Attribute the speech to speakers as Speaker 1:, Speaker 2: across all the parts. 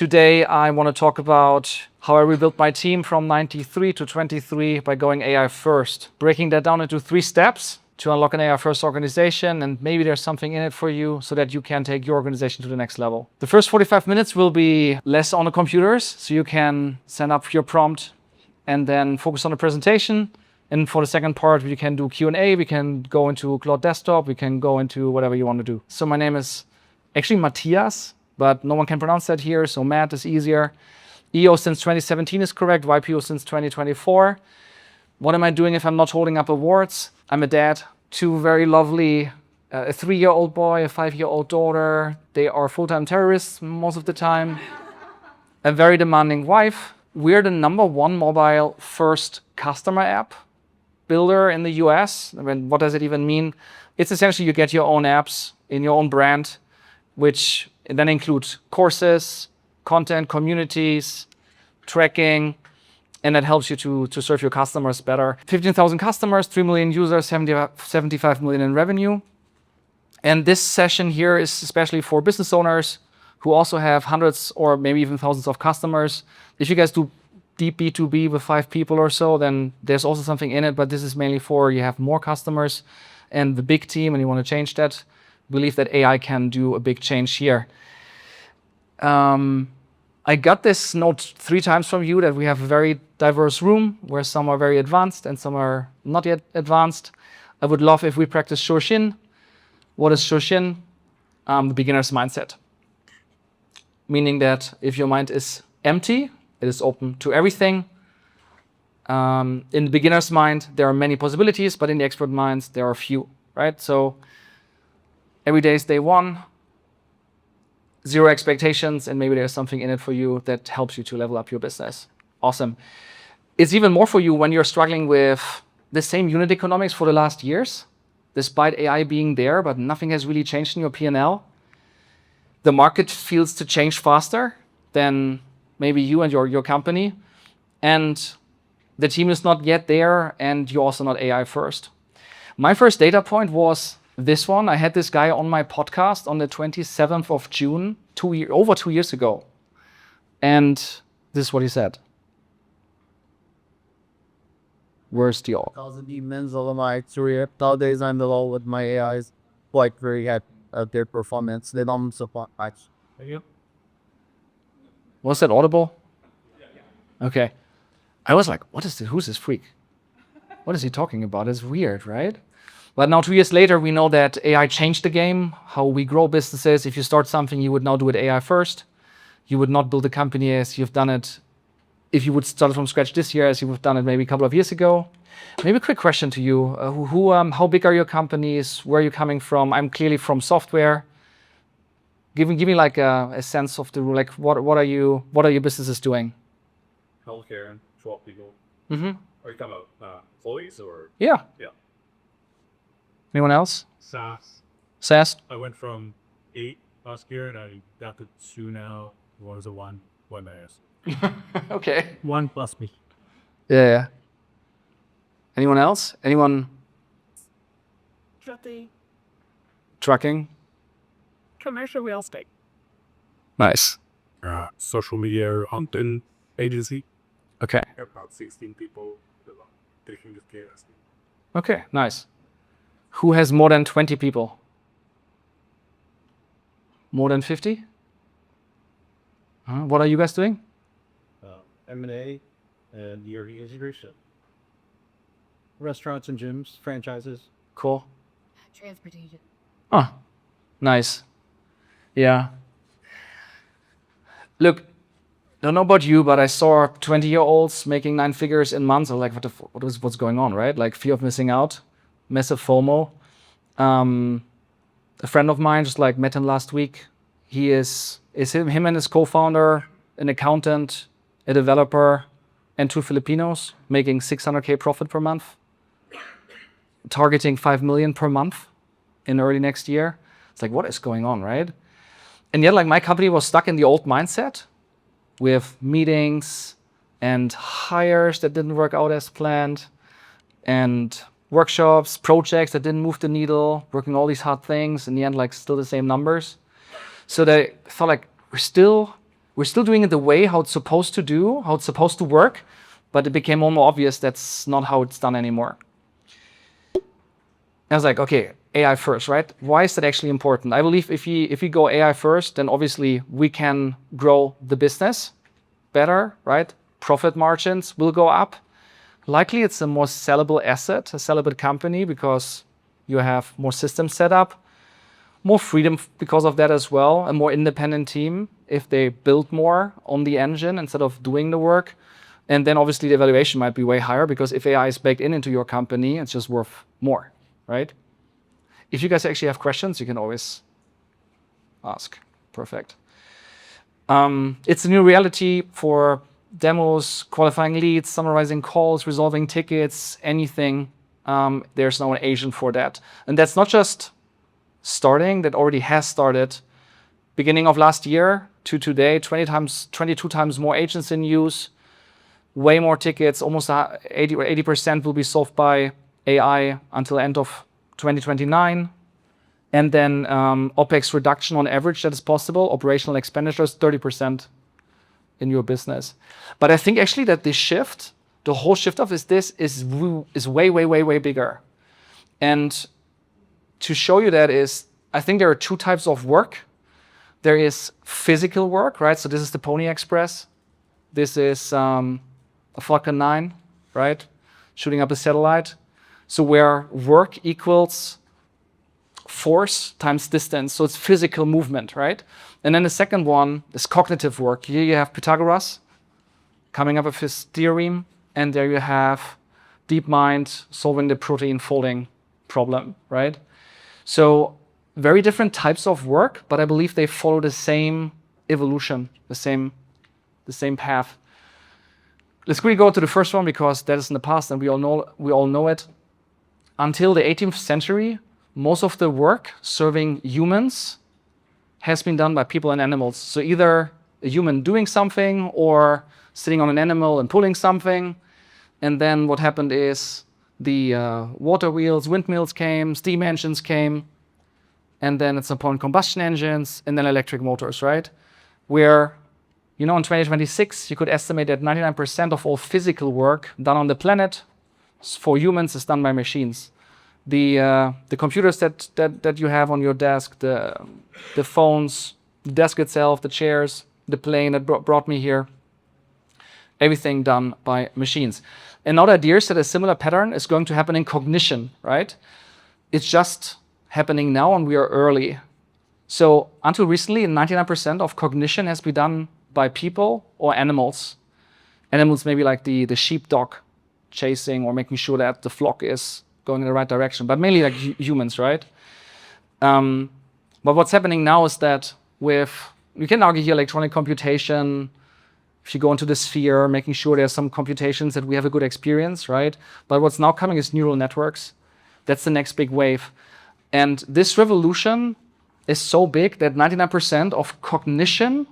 Speaker 1: Today, I want to talk about how I rebuilt my team from 93 to 23 by going AI first, breaking that down into 3 steps to unlock an AI first organization, and maybe there's something in it for you so that you can take your organization to the next level. The first 45 minutes will be less on the computers, so you can send up your prompt and then focus on the presentation. And for the second part, we can do Q&A, we can go into Claude Desktop, we can go into whatever you want to do. So my name is actually Matthias, but no one can pronounce that here, so Matt is easier. EO since 2017 is correct, YPO since 2024. What am I doing if I'm not holding up awards? I'm a dad, 2 very lovely, a 3-year-old boy, a 5-year-old daughter. They are full-time terrorists most of the time. A very demanding wife. We're the #1 mobile first customer app builder in the US. I mean, what does it even mean? It's essentially you get your own apps in your own brand, which then include courses, content, communities, tracking, and that helps you to serve your customers better. 15,000 customers, 3 million users, 75 million in revenue. And this session here is especially for business owners who also have hundreds or maybe even thousands of customers. If you guys do deep B2B with 5 people or so, then there's also something in it, but this is mainly for you have more customers and the big team and you want to change that. Believe that AI can do a big change here. I got this note 3 times from you that we have a very diverse room where some are very advanced and some are not yet advanced. I would love if we practice Shoshin. What is Shoshin? The beginner's mindset. Meaning that if your mind is empty, it is open to everything. In the beginner's mind, there are many possibilities, but in the expert minds, there are few, right? So every day is day 1. 0 expectations, and maybe there's something in it for you that helps you to level up your business. Awesome. It's even more for you when you're struggling with the same unit economics for the last years, despite AI being there, but nothing has really changed in your P&L. The market feels to change faster than maybe you and your company, and the team is not yet there, and you're also not AI first. My first data point was this one. I had this guy on my podcast on the 27th of June, over 2 years ago. And this is what he said. Where's the all?
Speaker 2: Because of the men's of my career, nowadays I'm alone with my AIs, quite very happy at their performance. They don't support much.
Speaker 1: Was that audible? Okay. I was like, what is this? Who's this freak? What is he talking about? It's weird, right? But now 2 years later, we know that AI changed the game, how we grow businesses. If you start something, you would now do it AI first. You would not build a company as you've done it. If you would start from scratch this year, as you've done it maybe a couple of years ago. Maybe a quick question to you. How big are your companies? Where are you coming from? I'm clearly from software. Give me like a sense of the, like, what are your businesses doing?
Speaker 3: Healthcare and 12 people.
Speaker 1: Mm-hmm.
Speaker 3: Are you talking about employees or?
Speaker 1: Yeah.
Speaker 3: Yeah.
Speaker 1: Anyone else? SaaS?
Speaker 3: I went from 8 last year and I got to 2 now. One was a 1 minus.
Speaker 1: Okay.
Speaker 2: 1 plus me.
Speaker 1: Yeah. Anyone else? Anyone? Trucking?
Speaker 4: Commercial real estate.
Speaker 1: Nice.
Speaker 3: Social media content agency.
Speaker 1: Okay.
Speaker 3: About 16 people. Taking this care.
Speaker 1: Okay, nice. Who has more than 20 people? More than 50? What are you guys doing?
Speaker 2: M&A and ERP integration. Restaurants and gyms, franchises.
Speaker 1: Cool.
Speaker 4: Transportation.
Speaker 1: Oh, nice. Yeah. Look, don't know about you, but I saw 20-year-olds making 9 figures in months. I was like, what's going on, right? Like fear of missing out, massive FOMO. A friend of mine, just like met him last week. He is him and his co-founder, an accountant, a developer, and 2 Filipinos making 600K profit per month, targeting 5 million per month in early next year. It's like, what is going on, right? And yet, like, my company was stuck in the old mindset with meetings and hires that didn't work out as planned, and workshops, projects that didn't move the needle, working all these hard things, in the end, like, still the same numbers. So they felt like we're still We're still doing it the way how it's supposed to do, how it's supposed to work, but it became more and more obvious that's not how it's done anymore. I was like, okay, AI first, right? Why is that actually important? I believe if we go AI first, then obviously we can grow the business better, right? Profit margins will go up. Likely it's a more sellable asset, a sellable company, because you have more systems set up, more freedom because of that as well, a more independent team if they build more on the engine instead of doing the work. And then obviously the valuation might be way higher because if AI is baked into your company, it's just worth more, right? If you guys actually have questions, you can always ask. Perfect. It's a new reality for demos, qualifying leads, summarizing calls, resolving tickets, anything. There's now an agent for that. And that's not just starting, that already has started. Beginning of last year to today, 22 times more agents in use, way more tickets, almost 80% will be solved by AI until end of 2029. And then OPEX reduction on average that is possible, operational expenditures, 30% in your business. But I think actually that this shift, the whole shift of this is way, way, way, way bigger. And to show you that is, I think there are two types of work. There is physical work, right? So this is the Pony Express. This is a Falcon 9, right? Shooting up a satellite. So where work equals force times distance. So it's physical movement, right? And then the second one is cognitive work. Here you have Pythagoras coming up with his theorem. And there you have DeepMind solving the protein folding problem, right? So very different types of work, but I believe they follow the same evolution, the same path. Let's quickly go to the first one because that is in the past and we all know it. Until the 18th century, most of the work serving humans has been done by people and animals. So either a human doing something or sitting on an animal and pulling something. And then what happened is the water wheels, windmills came, steam engines came, and then at some point combustion engines, and then electric motors, right? Where, in 2026, you could estimate that 99% of all physical work done on the planet for humans is done by machines. The computers that you have on your desk, the phones, the desk itself, the chairs, the plane that brought me here, everything done by machines. And now the idea is that a similar pattern is going to happen in cognition, right? It's just happening now and we are early. So until recently, 99% of cognition has been done by people or animals. Animals maybe like the sheepdog chasing or making sure that the flock is going in the right direction, but mainly like humans, right? But what's happening now is that you can argue here electronic computation, if you go into the sphere, making sure there's some computations that we have a good experience, right? But what's now coming is neural networks. That's the next big wave. And this revolution is so big that 99% of cognition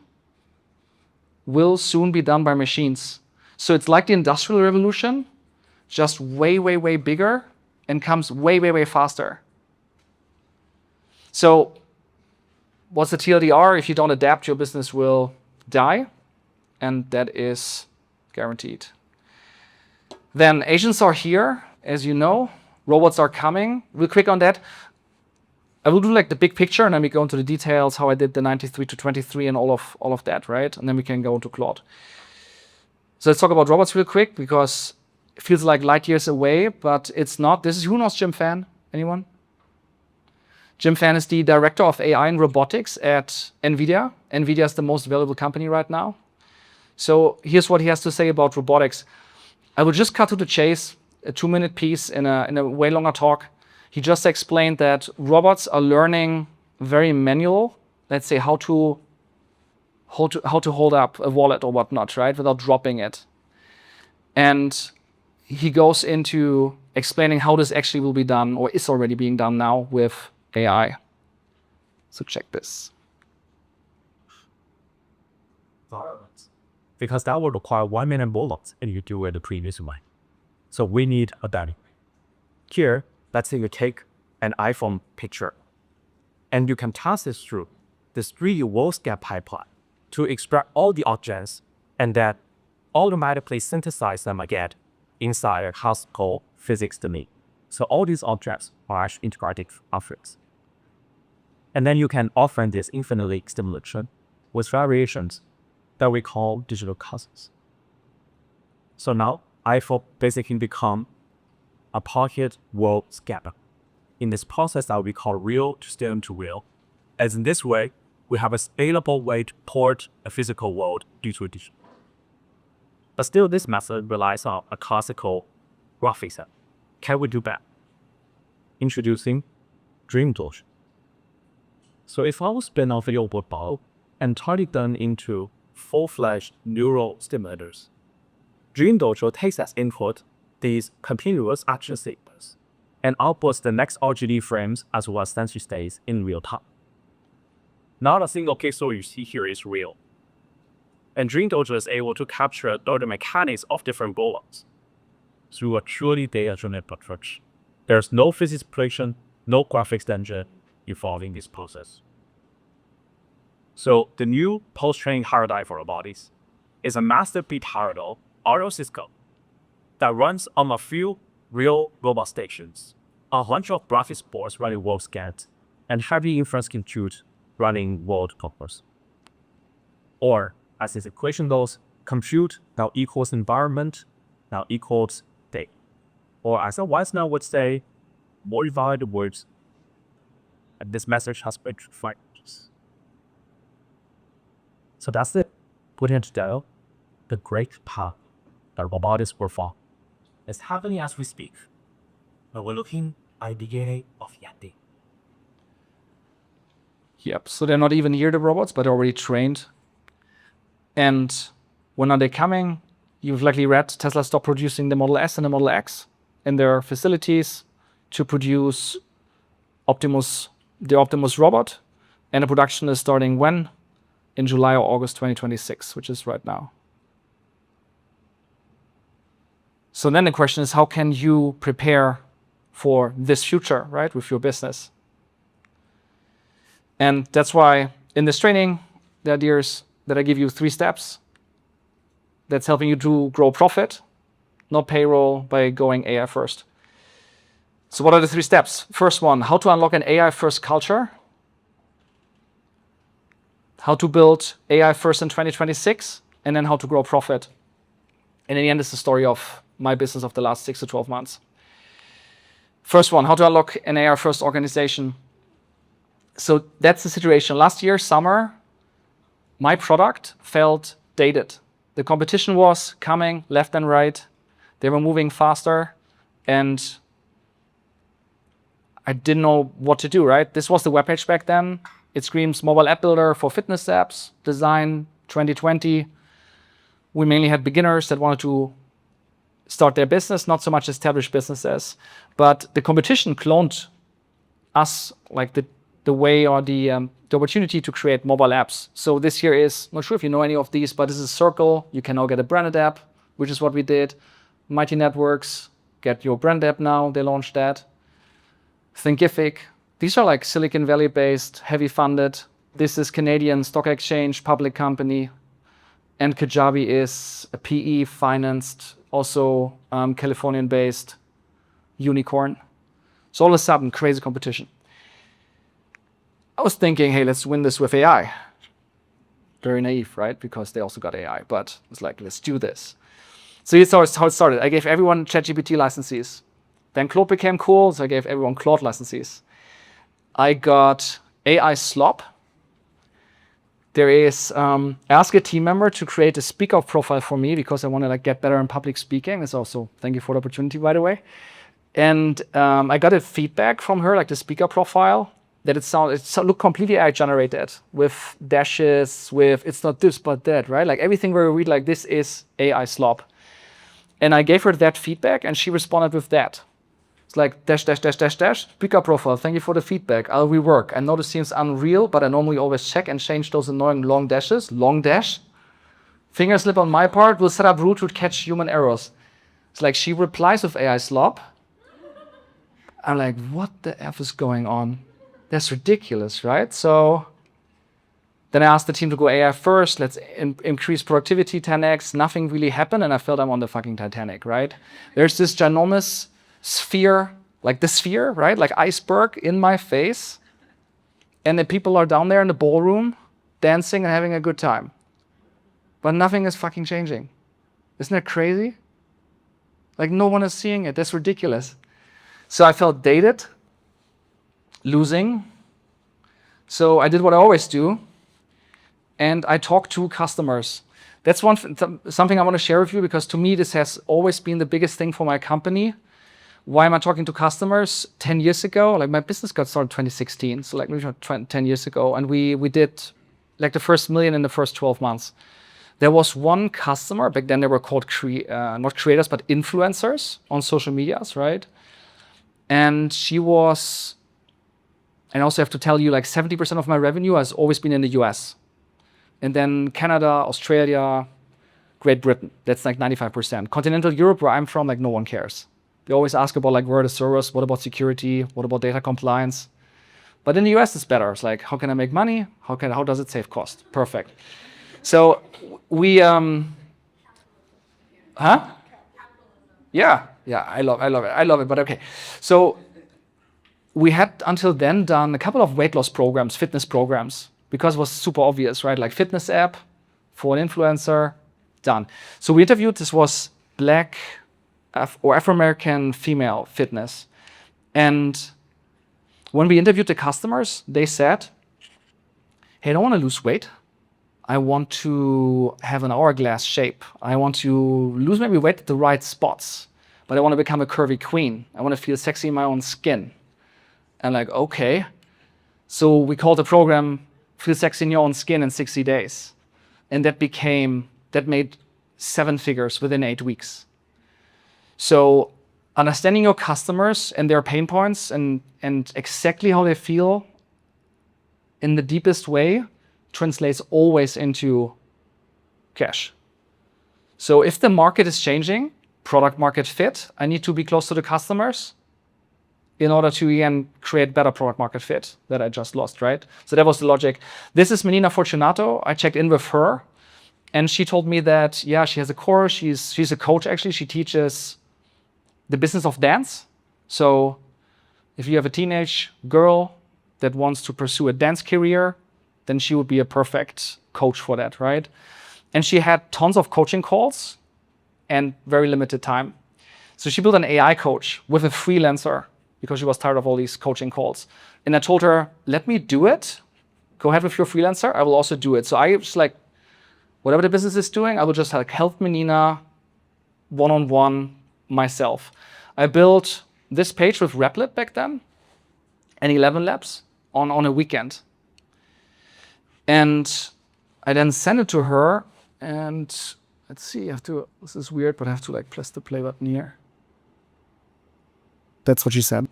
Speaker 1: will soon be done by machines. So it's like the Industrial Revolution, just way, way, way bigger and comes way, way, way faster. So what's the TLDR? If you don't adapt, your business will die. And that is guaranteed. Then agents are here, as you know. Robots are coming. Real quick on that. I will do like the big picture, and then we go into the details, how I did the 93 to 23 and all of that, right? And then we can go into Claude. So let's talk about robots real quick, because it feels like light years away, but it's not. Who knows Jim Fan? Anyone? Jim Fan is the director of AI and robotics at NVIDIA. NVIDIA is the most valuable company right now. So here's what he has to say about robotics. I will just cut to the chase, a 2-minute piece in a way longer talk. He just explained that robots are learning very manual, let's say how to hold up a wallet or whatnot, right, without dropping it. And he goes into explaining how this actually will be done or is already being done now with AI. So check this.
Speaker 5: Because that would require 1 million bullets and you do it the previous way. So we need a data. Here, let's say you take an iPhone picture and you can pass this through this 3D world scale pipeline. to extract all the objects and then automatically synthesize them again inside a house called physics domain. So all these objects are actually integrated objects. And then you can offer this infinitely stimulation with variations that we call digital cousins. So now iPhone basically become a pocket world scatter. In this process that we call real to stem to real. As in this way, we have a scalable way to port a physical world to a digital. But still, this method relies on a classical graphic set. Can we do better? Introducing Dream Dojo. So if I will spin off video ball and turn it down into full-fledged neural stimulators, Dream Dojo takes as input these continuous action sequences and outputs the next RGB frames as well as sensor states in real time. Not a single pixel you see here is real. And Dream Dojo is able to capture the mechanics of different bullets through a truly data-driven approach. There's no physics prediction, no graphics engine involving this process. So the new post-training paradigm for robotics is a master beat parallel RL system that runs on a few real robot stations, a bunch of graphics boards running world scans, and heavy inference compute running world covers. Or, as this equation goes, compute now equals environment now equals data. Or as a wise man would say, more valid words, and this message has been refined. So that's it. Putting together the great path that robotics will follow is happening as we speak. But we're looking at the DNA of Yeti.
Speaker 1: Yep, so they're not even here, the robots, but they're already trained. And when are they coming? You've likely read Tesla stopped producing the Model S and the Model X in their facilities to produce the Optimus robot. And the production is starting when? In July or August 2026, which is right now. So then the question is, how can you prepare for this future, right, with your business? And that's why in this training, the idea is that I give you 3 steps that's helping you to grow profit, not payroll, by going AI first. So what are the 3 steps? First one, how to unlock an AI first culture. How to build AI first in 2026, and then how to grow profit. And in the end, it's the story of my business of the last 6 to 12 months. First one, how to unlock an AI first organization. So that's the situation. Last year, summer, my product felt dated. The competition was coming left and right. They were moving faster, and I didn't know what to do, right? This was the webpage back then. It screams mobile app builder for fitness apps, design 2020. We mainly had beginners that wanted to start their business, not so much established businesses. But the competition cloned us, like the way or the opportunity to create mobile apps. So this here is, not sure if you know any of these, but this is Circle. You can now get a branded app, which is what we did. Mighty Networks, get your brand app now. They launched that. Thinkific. These are like Silicon Valley based, heavy funded. This is Canadian stock exchange, public company. And Kajabi is a PE financed, also Californian based unicorn. So all of a sudden, crazy competition. I was thinking, hey, let's win this with AI. Very naive, right? Because they also got AI, but it's like, let's do this. So here's how it started. I gave everyone ChatGPT licenses. Then Claude became cool, so I gave everyone Claude licenses. I got AI slop. There is, I asked a team member to create a speaker profile for me because I want to get better in public speaking. It's also, thank you for the opportunity, by the way. And I got a feedback from her, like the speaker profile, that it looked completely AI generated with dashes, with it's not this but that, right? Like everything where we read like this is AI slop. And I gave her that feedback and she responded with that. It's like dash, dash, dash, dash, dash, speaker profile. Thank you for the feedback. I'll rework. I know this seems unreal, but I normally always check and change those annoying long dashes. Long dash. Finger slip on my part will set up route to catch human errors. It's like she replies with AI slop. I'm like, what the F is going on? That's ridiculous, right? So Then I asked the team to go AI first. Let's increase productivity 10x. Nothing really happened, and I felt I'm on the fucking Titanic, right? There's this ginormous sphere, like the sphere, right? Like iceberg in my face. And the people are down there in the ballroom dancing and having a good time. But nothing is fucking changing. Isn't that crazy? Like no one is seeing it. That's ridiculous. So I felt dated, losing. So I did what I always do. And I talked to customers. That's something I want to share with you, because to me, this has always been the biggest thing for my company. Why am I talking to customers? 10 years ago, like my business got started 2016, so like maybe 10 years ago, and we did like the first million in the first 12 months. There was one customer, back then they were called not creators, but influencers on social medias, right? And she was, and I also have to tell you, like 70% of my revenue has always been in the US. And then Canada, Australia, Great Britain, that's like 95%. Continental Europe, where I'm from, like no one cares. They always ask about like where are the servers, what about security, what about data compliance? But in the US, it's better. It's like, how can I make money? How does it save cost? Perfect. So we, Yeah, I love it, but okay. So we had until then done a couple of weight loss programs, fitness programs, because it was super obvious, right? Like fitness app for an influencer, done. So we interviewed, this was Black or Afro-American female fitness. And when we interviewed the customers, they said, hey, I don't want to lose weight. I want to have an hourglass shape. I want to lose maybe weight at the right spots, but I want to become a curvy queen. I want to feel sexy in my own skin. And like, okay. So we called the program Feel Sexy in Your Own Skin in 60 days. And that made 7 figures within 8 weeks. So understanding your customers and their pain points and exactly how they feel in the deepest way translates always into cash. So if the market is changing, product market fit, I need to be close to the customers in order to, again, create better product market fit that I just lost, right? So that was the logic. This is Menina Fortunato. I checked in with her, and she told me that, yeah, she has a course. She's a coach, actually. She teaches the business of dance. So if you have a teenage girl that wants to pursue a dance career, then she would be a perfect coach for that, right? And she had tons of coaching calls and very limited time. So she built an AI coach with a freelancer because she was tired of all these coaching calls. And I told her, let me do it. Go ahead with your freelancer. I will also do it. So I was like, whatever the business is doing, I will just like help Menina one-on-one myself. I built this page with Replit back then and 11 labs on a weekend. And I then sent it to her, and let's see, this is weird, but I have to like press the play button here. That's what she said.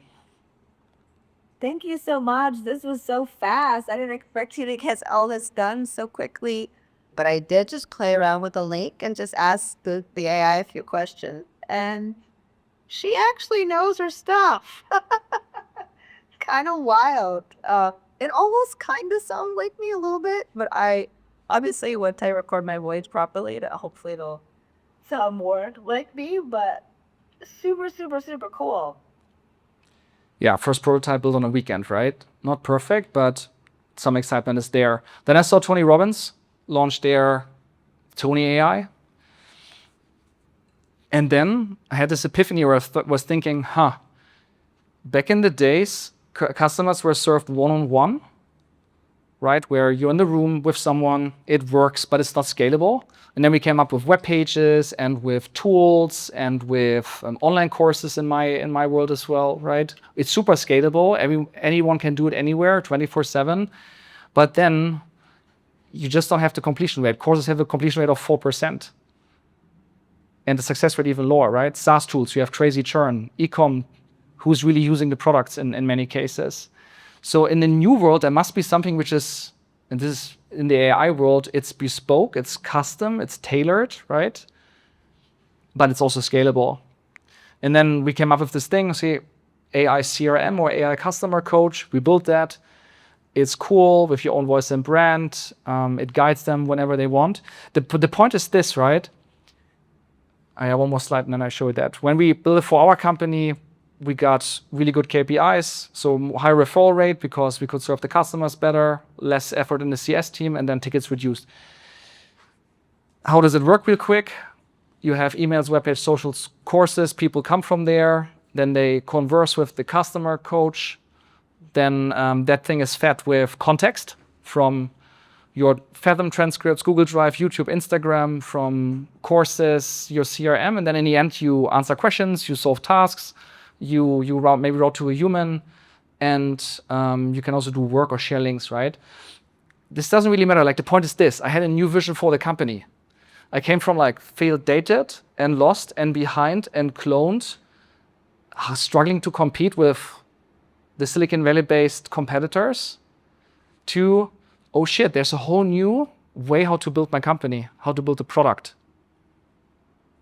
Speaker 6: Thank you so much. This was so fast. I didn't expect you to get all this done so quickly. But I did just play around with the link and just ask the AI a few questions. And she actually knows her stuff. Kind of wild. It almost kind of sounds like me a little bit, but obviously once I record my voice properly, hopefully it'll sound more like me, but super, super, super cool.
Speaker 1: Yeah, first prototype built on a weekend, right? Not perfect, but some excitement is there. Then I saw Tony Robbins launch their Tony AI. And then I had this epiphany where I was thinking, back in the days, customers were served one-on-one, right? Where you're in the room with someone, it works, but it's not scalable. And then we came up with web pages and with tools and with online courses in my world as well, right? It's super scalable. Anyone can do it anywhere, 24/7. But then you just don't have the completion rate. Courses have a completion rate of 4%. And the success rate even lower, right? SaaS tools, you have crazy churn. E-com, who's really using the products in many cases. So in the new world, there must be something which is, and this is in the AI world, it's bespoke, it's custom, it's tailored, right? But it's also scalable. And then we came up with this thing, say AI CRM or AI customer coach. We built that. It's cool with your own voice and brand. It guides them whenever they want. The point is this, right? I have one more slide and then I show you that. When we built it for our company, we got really good KPIs, so high referral rate because we could serve the customers better, less effort in the CS team, and then tickets reduced. How does it work real quick? You have emails, webpage, socials, courses. People come from there. Then they converse with the customer coach. Then that thing is fed with context from your Fathom transcripts, Google Drive, YouTube, Instagram, from courses, your CRM. And then in the end, you answer questions, you solve tasks, you maybe route to a human, and you can also do work or share links, right? This doesn't really matter. Like, the point is this. I had a new vision for the company. I came from like failed dated and lost and behind and cloned, struggling to compete with the Silicon Valley-based competitors, to, oh shit, there's a whole new way how to build my company, how to build a product.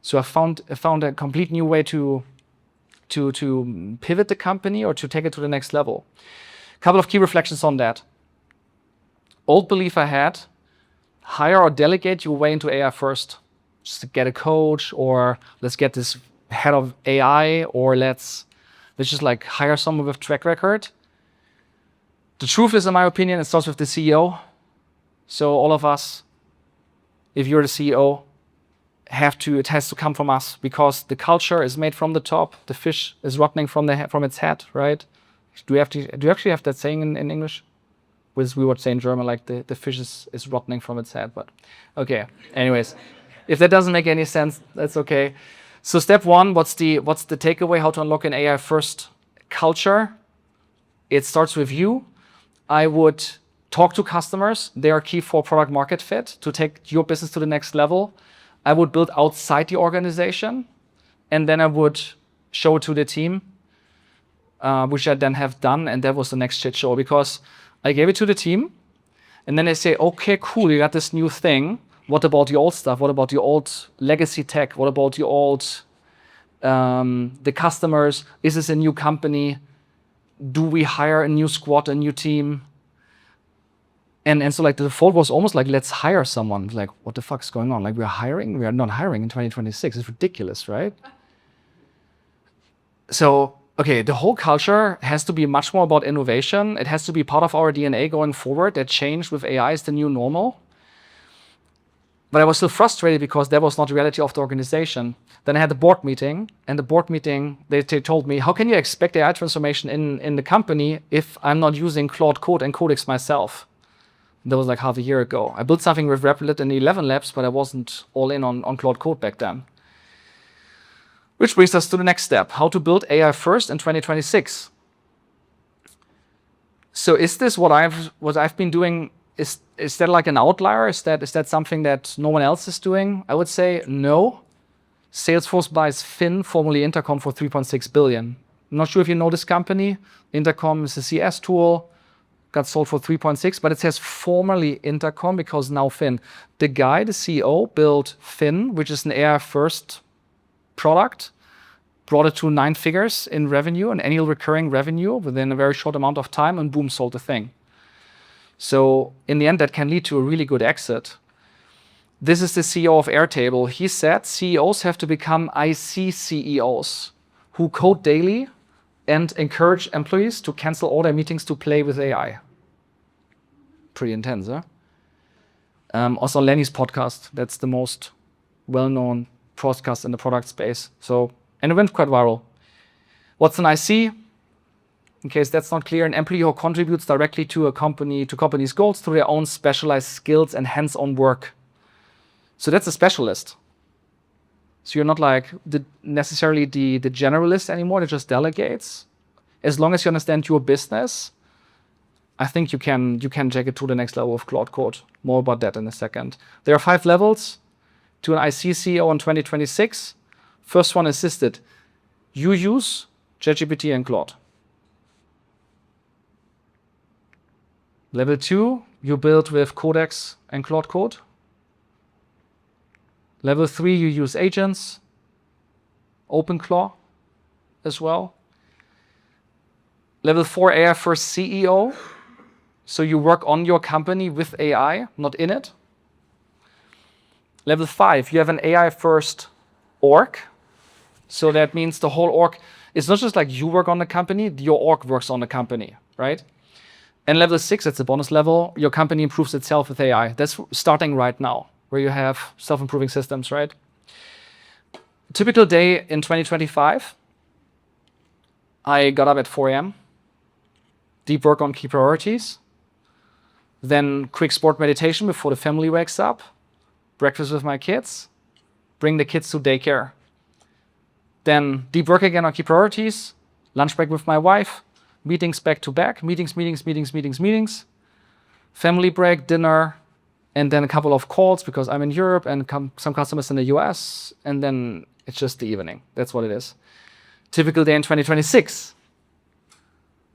Speaker 1: So I found a complete new way to pivot the company or to take it to the next level. A couple of key reflections on that. Old belief I had, hire or delegate your way into AI first. Just to get a coach, or let's get this head of AI, or let's just like hire someone with track record. The truth is, in my opinion, it starts with the CEO. So all of us, if you're the CEO, it has to come from us, because the culture is made from the top. The fish is rotting from its head, right? Do you actually have that saying in English? We would say in German, like the fish is rotting from its head, but okay. Anyways, if that doesn't make any sense, that's okay. So step one, what's the takeaway? How to unlock an AI first culture? It starts with you. I would talk to customers. They are key for product market fit to take your business to the next level. I would build outside the organization, and then I would show it to the team, which I then have done, and that was the next shit show, because I gave it to the team, and then they say, okay, cool, you got this new thing. What about the old stuff? What about the old legacy tech? What about the old, the customers? Is this a new company? Do we hire a new squad, a new team? And so like the default was almost like, let's hire someone. Like, what the fuck's going on? Like, we're hiring? We are not hiring in 2026. It's ridiculous, right? So, okay, the whole culture has to be much more about innovation. It has to be part of our DNA going forward. That change with AI is the new normal. But I was still frustrated because that was not the reality of the organization. Then I had the board meeting, and the board meeting, they told me, how can you expect AI transformation in the company if I'm not using Claude Code and Codex myself? That was like half a year ago. I built something with Replit in 11 labs, but I wasn't all in on Claude Code back then. Which brings us to the next step, how to build AI first in 2026. So is this what I've been doing? Is that like an outlier? Is that something that no one else is doing? I would say no. Salesforce buys Fin, formerly Intercom, for $3.6 billion. I'm not sure if you know this company. Intercom is a CS tool, got sold for 3.6, but it says formerly Intercom because now Fin. The guy, the CEO, built Fin, which is an AI first product, brought it to 9 figures in revenue, an annual recurring revenue within a very short amount of time, and boom, sold the thing. So in the end, that can lead to a really good exit. This is the CEO of Airtable. He said CEOs have to become IC CEOs who code daily and encourage employees to cancel all their meetings to play with AI. Pretty intense, huh? Also on Lenny's podcast, that's the most well-known podcast in the product space. And it went quite viral. What's an IC? In case that's not clear, an employee who contributes directly to a company, to company's goals through their own specialized skills and hands-on work. So that's a specialist. So you're not like necessarily the generalist anymore that just delegates. As long as you understand your business, I think you can take it to the next level of Claude Code. More about that in a second. There are 5 levels to an IC CEO in 2026. First one, assisted. You use ChatGPT and Claude. Level 2, you build with Codex and Claude Code. Level 3, you use agents, OpenClaw as well. Level 4, AI first CEO. So you work on your company with AI, not in it. Level 5, you have an AI first org. So that means the whole org, it's not just like you work on the company, your org works on the company, right? And level 6, that's a bonus level, your company improves itself with AI. That's starting right now, where you have self-improving systems, right? Typical day in 2025, I got up at 4 a.m., deep work on key priorities, then quick sport meditation before the family wakes up, breakfast with my kids, bring the kids to daycare. Then deep work again on key priorities, lunch break with my wife, meetings back to back, meetings, family break, dinner, and then a couple of calls because I'm in Europe and some customers in the US, and then it's just the evening. That's what it is. Typical day in 2026.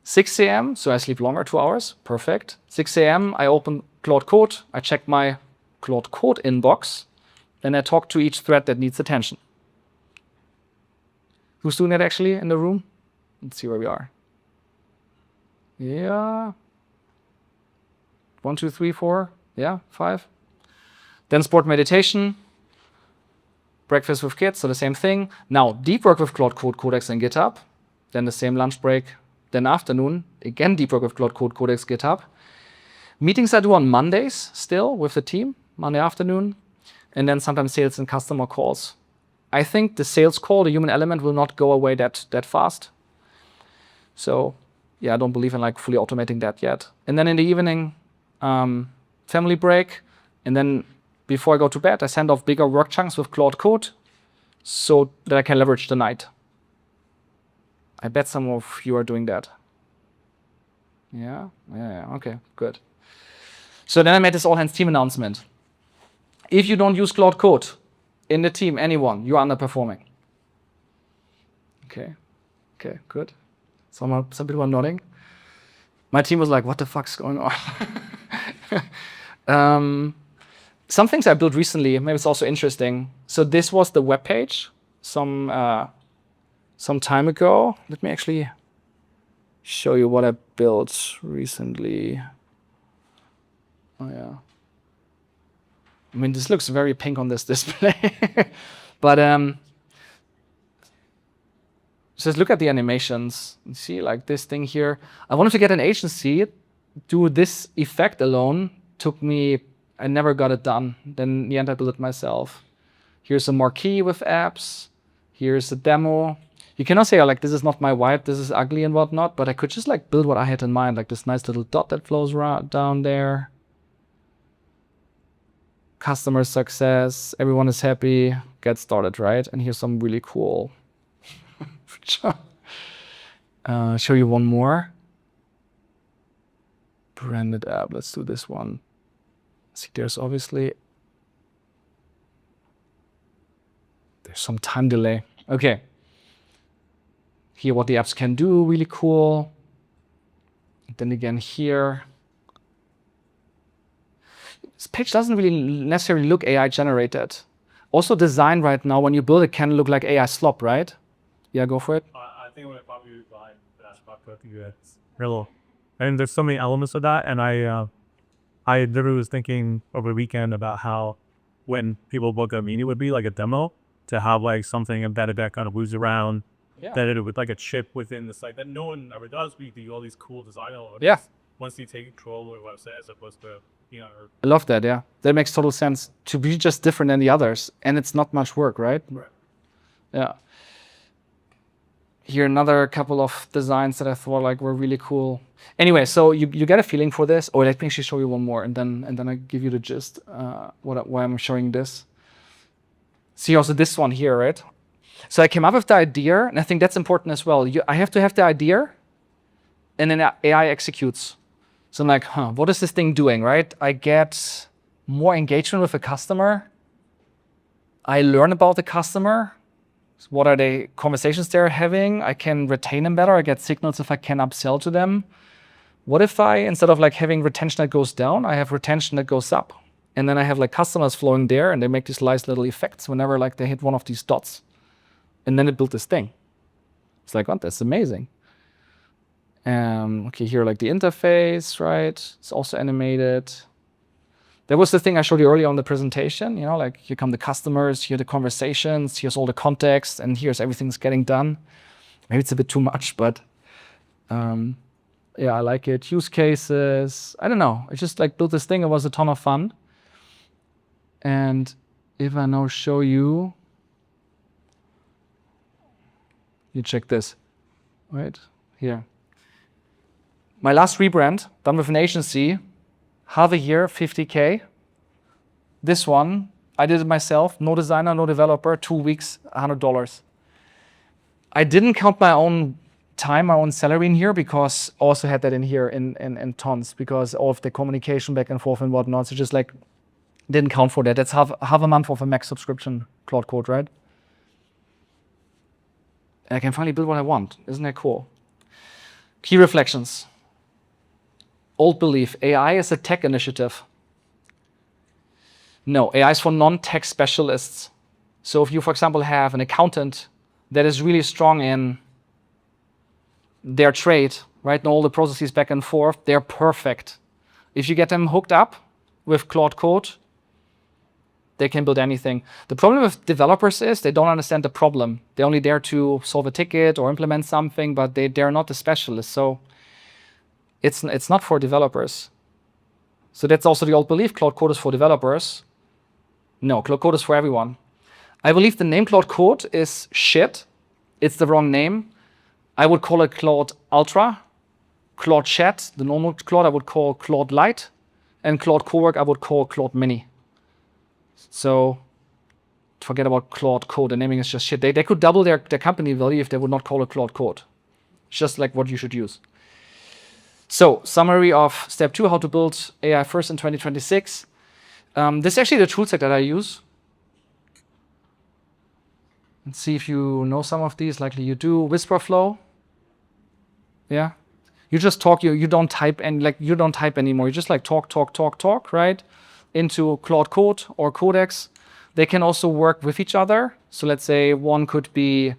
Speaker 1: 6 a.m., so I sleep longer, 2 hours, perfect. 6 a.m., I open Claude Code, I check my Claude Code inbox, then I talk to each thread that needs attention. Who's doing that actually in the room? Let's see where we are. Yeah. 1, 2, 3, 4. Yeah, 5. Then sport meditation. Breakfast with kids, so the same thing. Now, deep work with Claude Code, Codex, and GitHub. Then the same lunch break. Then afternoon, again, deep work with Claude Code, Codex, GitHub. Meetings I do on Mondays still with the team, Monday afternoon. And then sometimes sales and customer calls. I think the sales call, the human element, will not go away that fast. So, yeah, I don't believe in like fully automating that yet. And then in the evening, family break. And then before I go to bed, I send off bigger work chunks with Claude Code so that I can leverage the night. I bet some of you are doing that. Yeah, okay, good. So then I made this all-hands team announcement. If you don't use Claude Code in the team, anyone, you're underperforming. Okay, good. Some people are nodding. My team was like, what the fuck's going on? Some things I built recently, maybe it's also interesting. So this was the web page some time ago. Let me actually show you what I built recently. Oh yeah. I mean, this looks very pink on this display. But just look at the animations. You see, like this thing here. I wanted to get an agency. Do this effect alone took me, I never got it done. Then in the end, I built it myself. Here's a marquee with apps. Here's a demo. You cannot say, like, this is not my vibe, this is ugly and whatnot, but I could just like build what I had in mind, like this nice little dot that flows down there. Customer success, everyone is happy, get started, right? And here's some really cool. Show you one more. Branded app, let's do this one. See, there's some time delay. Okay. Here, what the apps can do, really cool. Then again here. This page doesn't really necessarily look AI generated. Also design right now, when you build it, can look like AI slop, right? Yeah, go for it.
Speaker 3: I think we're probably fine. That's about
Speaker 5: Hello. And there's so many elements of that. And I literally was thinking over the weekend about how when people book a meeting would be like a demo to have like something embedded that kind of moves around, that it with like a chip within the site that no one ever does. We do all these cool design elements.
Speaker 1: Yeah.
Speaker 3: Once you take control of the website as opposed to,
Speaker 1: I love that, yeah. That makes total sense to be just different than the others. And it's not much work, right?
Speaker 3: Right.
Speaker 1: Yeah. Here another couple of designs that I thought like were really cool. Anyway, so you get a feeling for this. Oh, let me actually show you one more, and then I give you the gist why I'm showing this. See also this one here, right? So I came up with the idea, and I think that's important as well. I have to have the idea, and then AI executes. So I'm like, what is this thing doing, right? I get more engagement with the customer. I learn about the customer. What are the conversations they're having? I can retain them better. I get signals if I can upsell to them. What if I, instead of like having retention that goes down, I have retention that goes up? And then I have like customers flowing there, and they make these nice little effects whenever like they hit one of these dots. And then it built this thing. It's like, oh, that's amazing. Okay, here like the interface, right? It's also animated. That was the thing I showed you earlier on the presentation, you know, like here come the customers, here are the conversations, here's all the context, and here's everything's getting done. Maybe it's a bit too much, but yeah, I like it. Use cases, I don't know. I just like built this thing. It was a ton of fun. And if I now show you, you check this, right here. My last rebrand done with an agency, half a year, 50K. This one, I did it myself, no designer, no developer, 2 weeks, $100. I didn't count my own time, my own salary in here, because I also had that in here in tons, because of the communication back and forth and whatnot. So just like didn't count for that. That's half a month of a max subscription, Claude Code, right? And I can finally build what I want. Isn't that cool? Key reflections. Old belief, AI is a tech initiative. No, AI is for non-tech specialists. So if you, for example, have an accountant that is really strong in their trade, right, and all the processes back and forth, they're perfect. If you get them hooked up with Claude Code, they can build anything. The problem with developers is they don't understand the problem. They're only there to solve a ticket or implement something, but they're not the specialists. So it's not for developers. So that's also the old belief, Claude Code is for developers. No, Claude Code is for everyone. I believe the name Claude Code is shit. It's the wrong name. I would call it Claude Ultra. Claude Chat, the normal Claude, I would call Claude Lite. And Claude Cowork, I would call Claude Mini. So forget about Claude Code. The naming is just shit. They could double their company value if they would not call it Claude Code. It's just like what you should use. So summary of step 2, how to build AI first in 2026. This is actually the tool set that I use. Let's see if you know some of these. Likely you do. Whisperflow. Yeah. You just talk. You don't type, and like you don't type anymore. You just like talk, right? Into Claude Code or Codex. They can also work with each other. So let's say one could be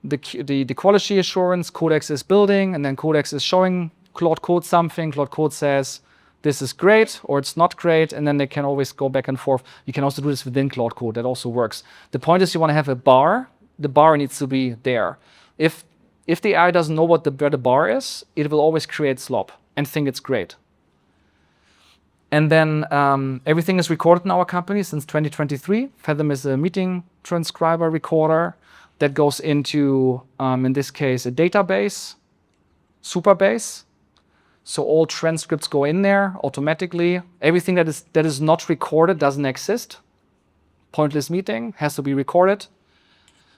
Speaker 1: the quality assurance Codex is building, and then Codex is showing Claude Code something. Claude Code says this is great or it's not great, and then they can always go back and forth. You can also do this within Claude Code. That also works. The point is you want to have a bar. The bar needs to be there. If the AI doesn't know where the bar is, it will always create slop and think it's great. And then everything is recorded in our company since 2023. Fathom is a meeting transcriber recorder that goes into, in this case, a database, Superbase. So all transcripts go in there automatically. Everything that is not recorded doesn't exist. Pointless meeting has to be recorded.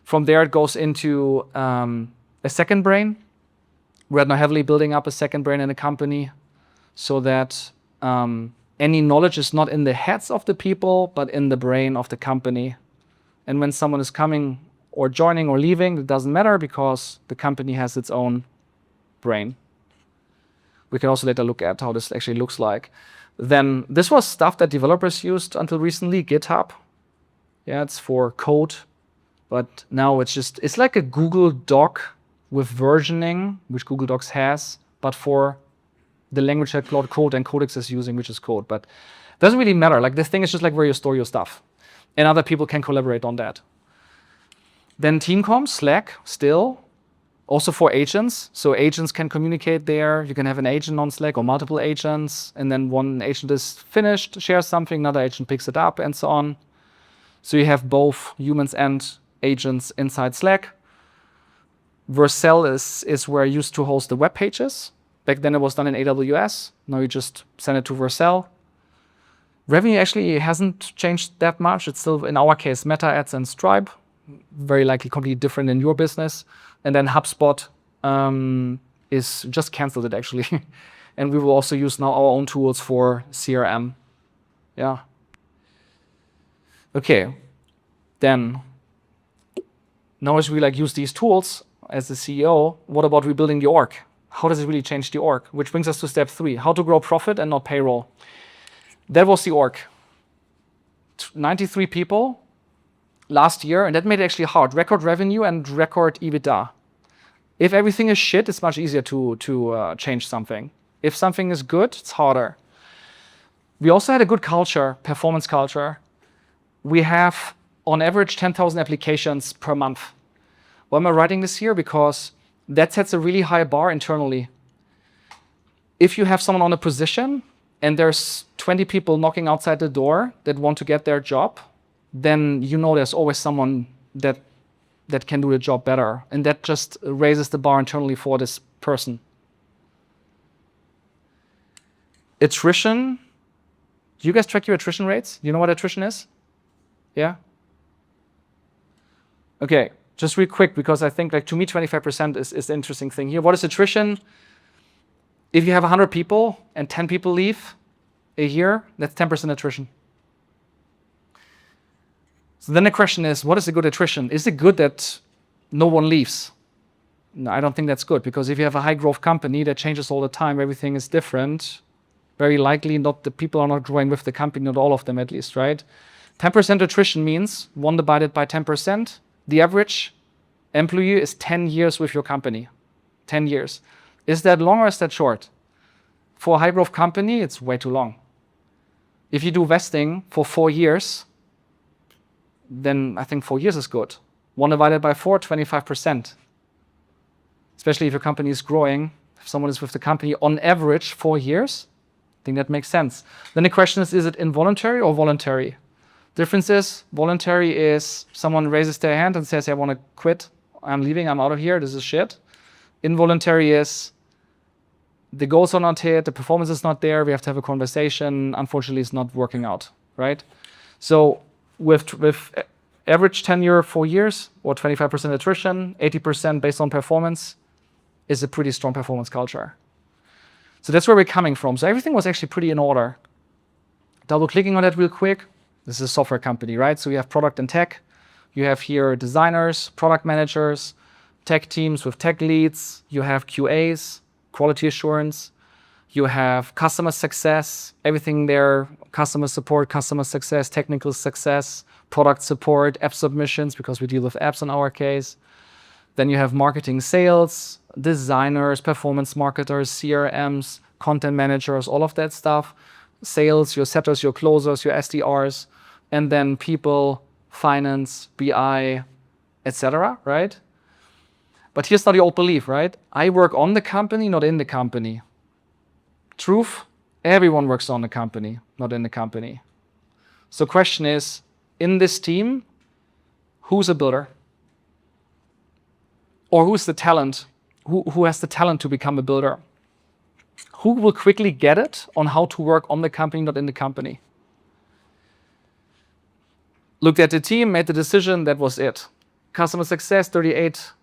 Speaker 1: From there, it goes into a second brain. We're now heavily building up a second brain in the company so that any knowledge is not in the heads of the people, but in the brain of the company. And when someone is coming or joining or leaving, it doesn't matter because the company has its own brain. We can also later look at how this actually looks like. Then this was stuff that developers used until recently, GitHub. Yeah, it's for code. But now it's like a Google Doc with versioning, which Google Docs has, but for the language that Claude Code and Codex is using, which is code. But it doesn't really matter. Like this thing is just like where you store your stuff. And other people can collaborate on that. Then TeamCom, Slack, still. Also for agents. So agents can communicate there. You can have an agent on Slack or multiple agents. And then one agent is finished, shares something, another agent picks it up, and so on. So you have both humans and agents inside Slack. Vercel is where I used to host the web pages. Back then it was done in AWS. Now you just send it to Vercel. Revenue actually hasn't changed that much. It's still, in our case, Meta Ads and Stripe. Very likely completely different in your business. And then HubSpot is just canceled it actually. And we will also use now our own tools for CRM. Yeah. Okay. Then, now as we like use these tools as the CEO, what about rebuilding the org? How does it really change the org? Which brings us to step 3, how to grow profit and not payroll. That was the org. 93 people last year, and that made it actually hard. Record revenue and record EBITDA. If everything is shit, it's much easier to change something. If something is good, it's harder. We also had a good culture, performance culture. We have, on average, 10,000 applications per month. Why am I writing this here? Because that sets a really high bar internally. If you have someone on a position and there's 20 people knocking outside the door that want to get their job, then you know there's always someone that can do the job better. And that just raises the bar internally for this person. Attrition. Do you guys track your attrition rates? Do you know what attrition is? Yeah? Okay, just real quick, because I think, like, to me, 25% is the interesting thing here. What is attrition? If you have 100 people and 10 people leave a year, that's 10% attrition. So then the question is, what is a good attrition? Is it good that no one leaves? No, I don't think that's good, because if you have a high growth company that changes all the time, everything is different, very likely the people are not growing with the company, not all of them at least, right? 10% attrition means 1 divided by 10%. The average employee is 10 years with your company. 10 years. Is that long or is that short? For a high growth company, it's way too long. If you do vesting for 4 years, then I think 4 years is good. 1 divided by 4, 25%. Especially if your company is growing, if someone is with the company on average 4 years, I think that makes sense. Then the question is it involuntary or voluntary? Difference is, voluntary is someone raises their hand and says, I want to quit, I'm leaving, I'm out of here, this is shit. Involuntary is, the goals are not hit, the performance is not there, we have to have a conversation, unfortunately it's not working out, right? So with average tenure 4 years, or 25% attrition, 80% based on performance, is a pretty strong performance culture. So that's where we're coming from. So everything was actually pretty in order. Double clicking on that real quick. This is a software company, right? So you have product and tech. You have here designers, product managers, tech teams with tech leads. You have QAs, quality assurance. You have customer success, everything there, customer support, customer success, technical success, product support, app submissions, because we deal with apps in our case. Then you have marketing, sales, designers, performance marketers, CRMs, content managers, all of that stuff. Sales, your setters, your closers, your SDRs, and then people, finance, BI, etc., right? But here's not the old belief, right? I work on the company, not in the company. Truth, everyone works on the company, not in the company. So question is, in this team, who's a builder? Or who's the talent? Who has the talent to become a builder? Who will quickly get it on how to work on the company, not in the company? Looked at the team, made the decision, that was it. Customer success, 38,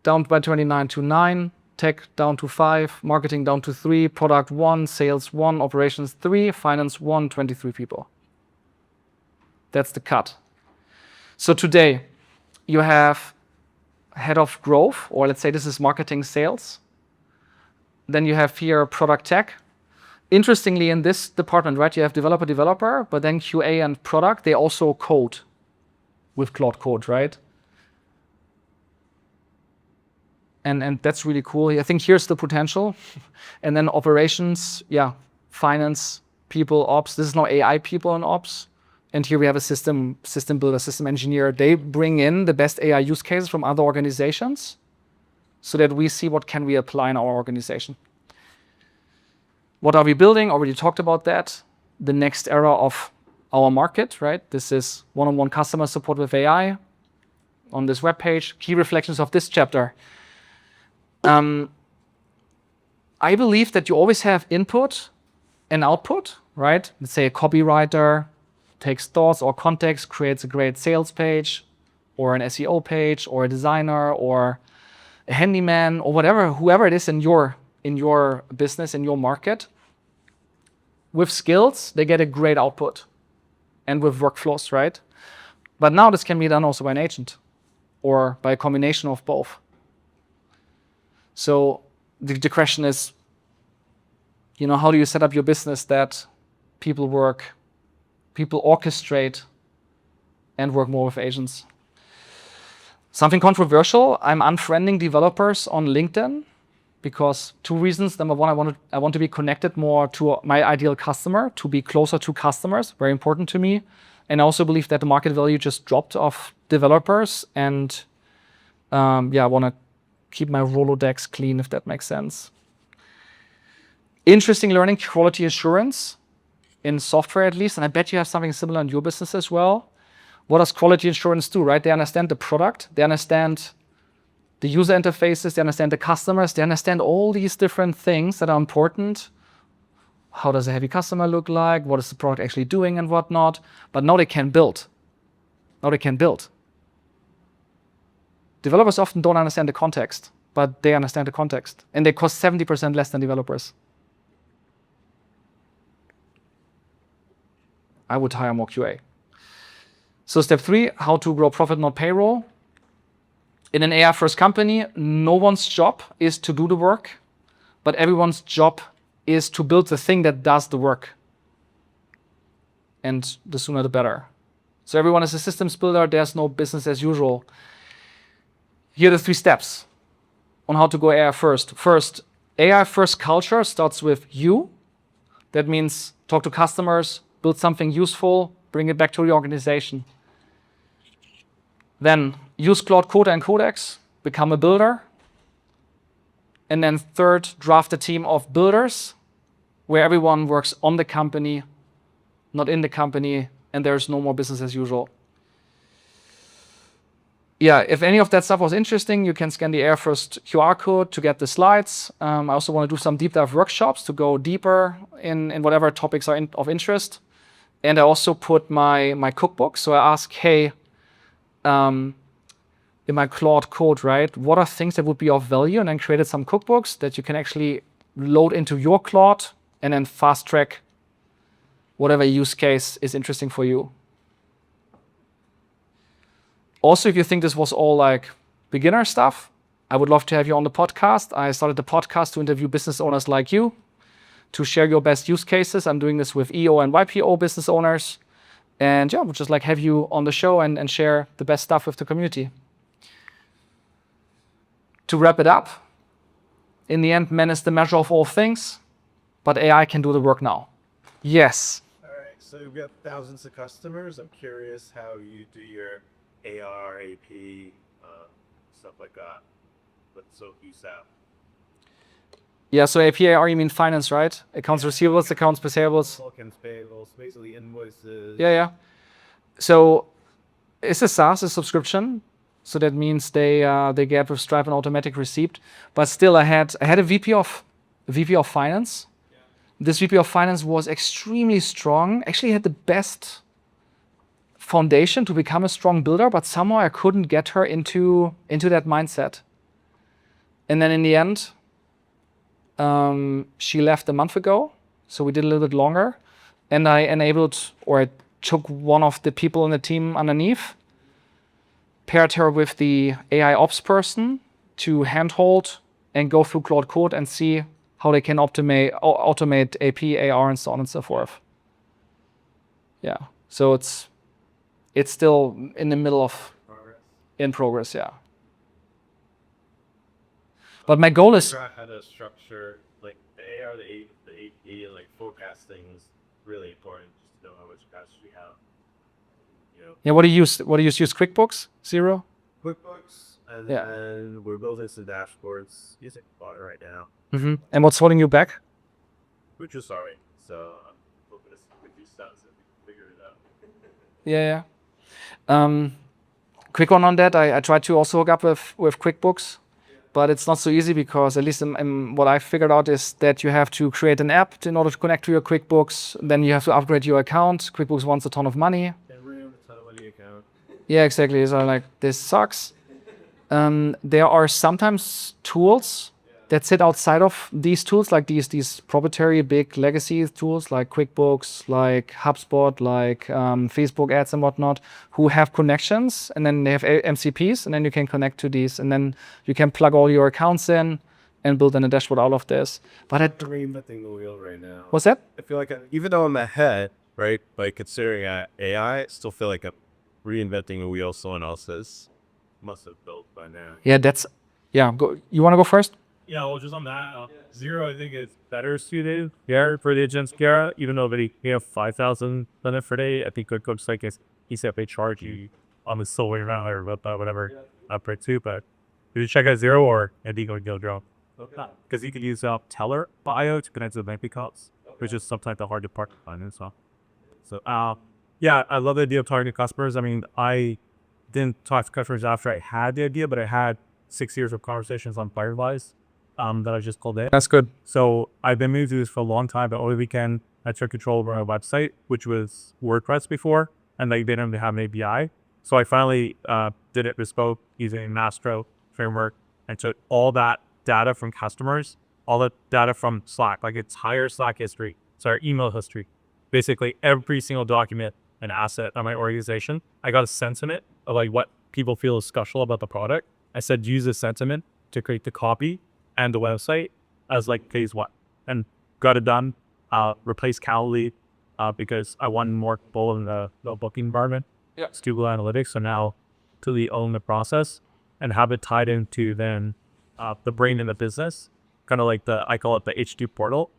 Speaker 1: down by 29 to 9. Tech down to 5, marketing down to 3, product 1, sales 1, operations 3, finance 1, 23 people. That's the cut. So today, you have head of growth, or let's say this is marketing sales. Then you have here product tech. Interestingly, in this department, right, you have developer, but then QA and product, they also code with Claude Code, right? And that's really cool. I think here's the potential. And then operations, yeah, finance, people, ops. This is now AI people in ops. And here we have a system builder, system engineer. They bring in the best AI use cases from other organizations so that we see what can we apply in our organization. What are we building? Already talked about that. The next era of our market, right? This is one-on-one customer support with AI on this webpage. Key reflections of this chapter. I believe that you always have input and output, right? Let's say a copywriter takes thoughts or context, creates a great sales page or an SEO page or a designer or a handyman or whatever, whoever it is in your business, in your market. With skills, they get a great output and with workflows, right? But now this can be done also by an agent or by a combination of both. So the question is, how do you set up your business that people orchestrate and work more with agents? Something controversial, I'm unfriending developers on LinkedIn because 2 reasons. Number one, I want to be connected more to my ideal customer, to be closer to customers, very important to me. And I also believe that the market value just dropped of developers. And I want to keep my Rolodex clean, if that makes sense. Interesting learning quality assurance in software at least. And I bet you have something similar in your business as well. What does quality assurance do, right? They understand the product, they understand the user interfaces, they understand the customers, they understand all these different things that are important. How does a happy customer look like? What is the product actually doing and whatnot? But now they can build. Developers often don't understand the context, but they understand the context. And they cost 70% less than developers. I would hire more QA. So step 3, how to grow profit, not payroll. In an AI-first company, no one's job is to do the work, but everyone's job is to build the thing that does the work. And the sooner the better. So everyone is a systems builder. There's no business as usual. Here are the 3 steps on how to go AI first. First, AI first culture starts with you. That means talk to customers, build something useful, bring it back to the organization. Then use Claude Code and Codex, become a builder. And then third, draft a team of builders where everyone works on the company, not in the company, and there's no more business as usual. Yeah, if any of that stuff was interesting, you can scan the AI First QR code to get the slides. I also want to do some deep dive workshops to go deeper in whatever topics are of interest. And I also put my cookbook. So I ask, hey, in my Claude code, right, what are things that would be of value? And then created some cookbooks that you can actually load into your Claude and then fast track whatever use case is interesting for you. Also, if you think this was all like beginner stuff, I would love to have you on the podcast. I started the podcast to interview business owners like you, to share your best use cases. I'm doing this with EO and YPO business owners. And yeah, we'll just like have you on the show and share the best stuff with the community. To wrap it up, in the end, man is the measure of all things, but AI can do the work now. Yes.
Speaker 7: All right, so you've got thousands of customers. I'm curious how you do your AR, AP, stuff like that. But so use that.
Speaker 1: Yeah, so APAR, you mean finance, right? Accounts receivables, accounts payables.
Speaker 7: Accounts payables, basically invoices.
Speaker 1: Yeah. So it's a SaaS, a subscription. So that means they get with Stripe an automatic receipt. But still, I had a VP of finance. Yeah. This VP of finance was extremely strong. Actually, had the best foundation to become a strong builder, but somehow I couldn't get her into that mindset. And then in the end, she left a month ago, so we did a little bit longer. And I took one of the people in the team underneath, paired her with the AI ops person to handhold and go through Claude Code and see how they can automate AP, AR, and so on and so forth. Yeah, so it's still in the middle of progress, yeah. But my goal is
Speaker 7: How to structure like the AR, the AP, like forecasting is really important just to know how much cash we have. You know.
Speaker 1: Yeah, what do you use? Use QuickBooks? Xero?
Speaker 7: QuickBooks, and
Speaker 1: Yeah.
Speaker 7: then we're building some dashboards using Claude right now,
Speaker 1: Mm-hmm. And what's holding you back?
Speaker 7: which is sorry. So I'm hoping to reduce that so we can figure it out.
Speaker 1: Yeah. Quick one on that. I tried to also hook up with QuickBooks, but it's not so easy because at least what I figured out is that you have to create an app in order to connect to your QuickBooks. Then you have to upgrade your account. QuickBooks wants a ton of money.
Speaker 7: And we're in a ton of money account.
Speaker 1: Yeah, exactly. So I'm like, this sucks. There are sometimes tools that sit outside of these tools, like these proprietary big legacy tools like QuickBooks, like HubSpot, like Facebook ads and whatnot, who have connections, and then they have MCPs, and then you can connect to these, and then you can plug all your accounts in and build a dashboard out of this. But
Speaker 7: I'm reinventing the wheel right now.
Speaker 1: what's that?
Speaker 7: I feel like even though I'm ahead, right, by considering AI, I still feel like I'm reinventing the wheel someone else is.
Speaker 3: must have built by now.
Speaker 1: Yeah, go. You want to go first?
Speaker 3: Yeah, well, just on that, Zero, I think is better suited here for the agentic era, even though they have 5,000 done it per day. I think QuickBooks, like, he said they charge you on the solar amount or whatever upgrade too. But did you check out Zero or Indigo Go Drone? Because you can use Teller Bio to connect to the bank accounts, which is sometimes the hard part to find and so. So, yeah, I love the idea of targeting customers. I mean, I didn't talk to customers after I had the idea, but I had 6 years of conversations on Fireflies that I just called in.
Speaker 1: That's good.
Speaker 3: So I've been moving through this for a long time, but over the weekend, I took control over my website, which was WordPress before, and they didn't have an API. So I finally did it bespoke using Mastro framework and took all that data from customers, all the data from Slack, like entire Slack history, sorry, email history, basically every single document and asset on my organization. I got a sentiment of like what people feel is special about the product. I said, use this sentiment to create the copy and the website as like phase 1, and got it done. Replaced Calendly because I wanted more control in the booking environment.
Speaker 1: Yeah.
Speaker 3: It's Google Analytics. So now to own the process and have it tied into then the brain in the business, kind of like I call it the H2 portal.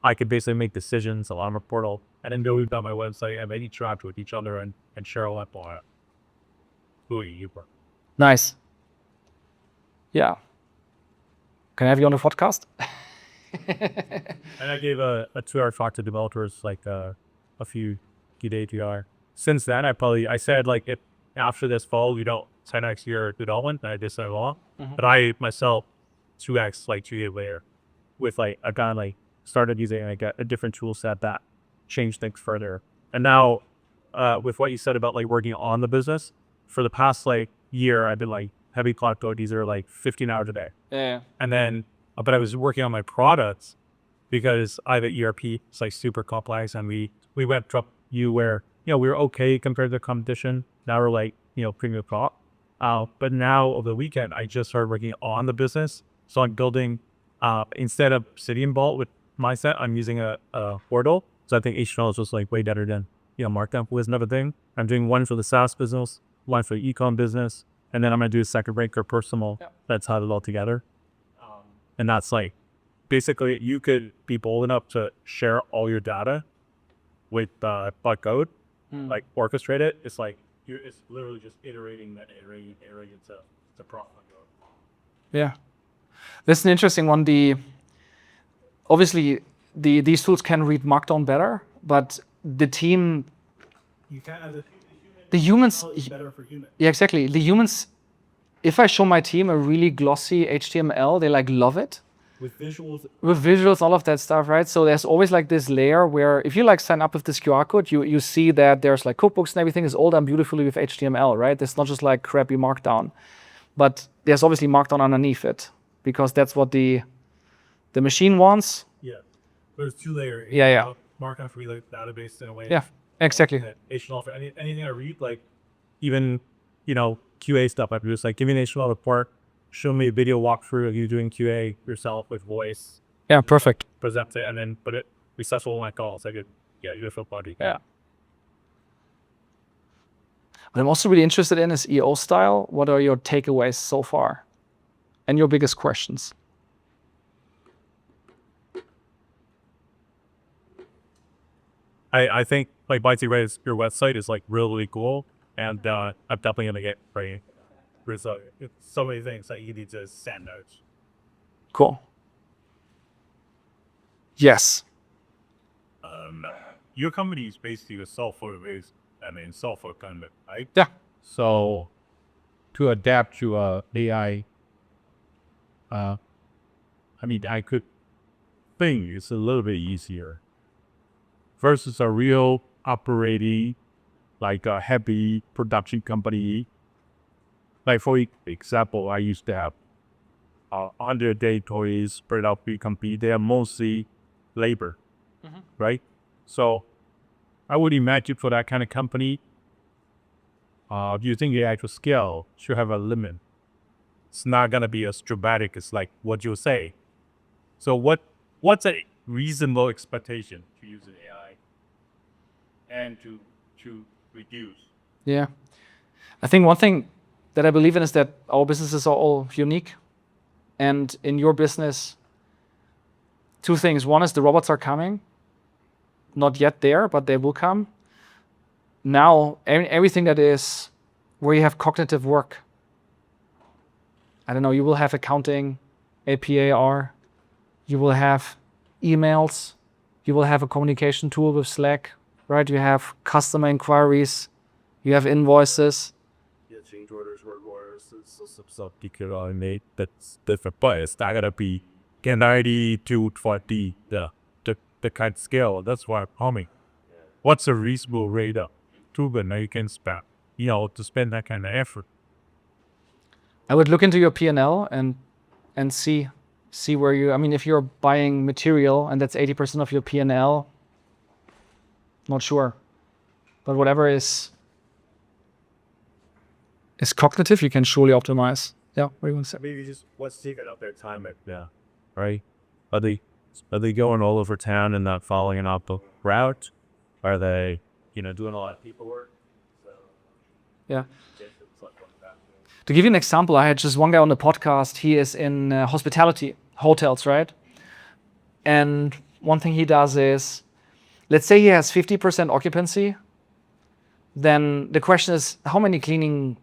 Speaker 3: I could basically make decisions along a portal and then go down my website and any interact with each other and share all that for who you were.
Speaker 1: Nice. Yeah. Can I have you on the podcast?
Speaker 3: And I gave a 2-hour talk to developers like a few days ago. Since then, I said like if after this fall we don't 10x your development, and I did so long. But I myself 2x like 2 years later with like a guy like started using like a different tool set that changed things further. And now with what you said about like working on the business for the past like year, I've been like heavy Claude code. These are like 15 hours a day.
Speaker 1: Yeah.
Speaker 3: And then, but I was working on my products because I have an ERP. It's like super complex, and we went up where we were okay compared to the competition. Now we're like premium top. But now over the weekend, I just started working on the business. So I'm building instead of Obsidian Vault with mindset, I'm using a portal. So I think HTML is just like way better than Markdown was another thing. I'm doing one for the SaaS business, one for the ecom business, and then I'm gonna do a second rank or personal.
Speaker 1: Yep.
Speaker 3: That's how it all together. And that's like basically you could be bold enough to share all your data with bot code, like orchestrate it. It's like it's literally just iterating it's a problem.
Speaker 1: Yeah. This is an interesting one. Obviously these tools can read Markdown better, but the team,
Speaker 3: You can't have
Speaker 1: the humans,
Speaker 3: better for humans.
Speaker 1: yeah, exactly. The humans, if I show my team a really glossy HTML, they like love it.
Speaker 3: With visuals,
Speaker 1: With visuals, all of that stuff, right? So there's always like this layer where if you like sign up with this QR code, you see that there's like cookbooks and everything is all done beautifully with HTML, right? It's not just like crappy Markdown, but there's obviously Markdown underneath it because that's what the machine wants.
Speaker 3: yeah. There's 2 layers.
Speaker 1: Yeah.
Speaker 3: Markdown for like database in a way.
Speaker 1: Yeah, exactly.
Speaker 3: HTML for anything I read, like even QA stuff. I produce like give me an HTML report, show me a video walkthrough of you doing QA yourself with voice,
Speaker 1: Yeah, perfect.
Speaker 3: present it, and then we settle my calls. I could you feel body.
Speaker 1: Yeah. What I'm also really interested in is EO style. What are your takeaways so far? And your biggest questions?
Speaker 3: I think like Bitey Ray's your website is like really cool, and I'm definitely gonna get ready. There's so many things that you need to send out.
Speaker 1: Cool. Yes.
Speaker 3: Your company is basically a software company, right?
Speaker 1: Yeah.
Speaker 2: So to adapt to AI, I could think it's a little bit easier versus a real operating, like a heavy production company. Like for example, I used to have 100 employees spread out big company. They are mostly labor, right? So I would imagine for that kind of company, using the actual scale should have a limit. It's not gonna be as dramatic as like what you say. So what's a reasonable expectation to use an AI and to reduce?
Speaker 1: Yeah. I think one thing that I believe in is that our businesses are all unique. And in your business, two things. One is the robots are coming. Not yet there, but they will come. Now, everything that is where you have cognitive work. I don't know, you will have accounting, APAR, you will have emails, you will have a communication tool with Slack, right? You have customer inquiries, you have invoices.
Speaker 2: Yeah, change orders, work orders, some you automate. That's different, but it's not gonna be 90 to 20 the kind of scale. That's why I'm coming. What's a reasonable rate of improvement that you can spend? To spend that kind of effort.
Speaker 1: I would look into your P&L and see where you. I mean, if you're buying material and that's 80% of your P&L, not sure, but whatever is cognitive, you can surely optimize. Yeah, what do you want to say?
Speaker 2: Maybe just what's taking up their time at right? Are they going all over town and not following an optimal route? Are they doing a lot of paperwork?
Speaker 1: Yeah. To give you an example, I had just one guy on the podcast. He is in hospitality, hotels, right? And one thing he does is, let's say he has 50% occupancy. Then the question is, how many cleaning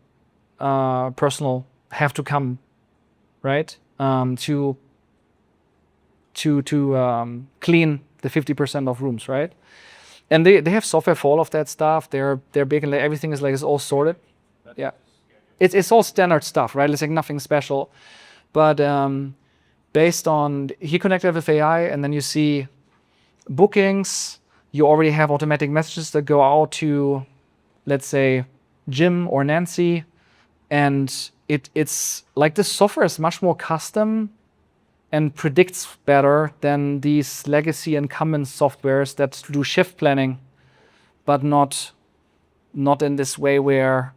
Speaker 1: personnel have to come, right? To clean the 50% of rooms, right? And they have software for all of that stuff. They're big and everything is like it's all sorted. Yeah. It's all standard stuff, right? It's like nothing special. But based on, he connected with AI, and then you see bookings. You already have automatic messages that go out to, let's say, Jim or Nancy. And it's like the software is much more custom and predicts better than these legacy incumbent softwares that do shift planning, but not in this way where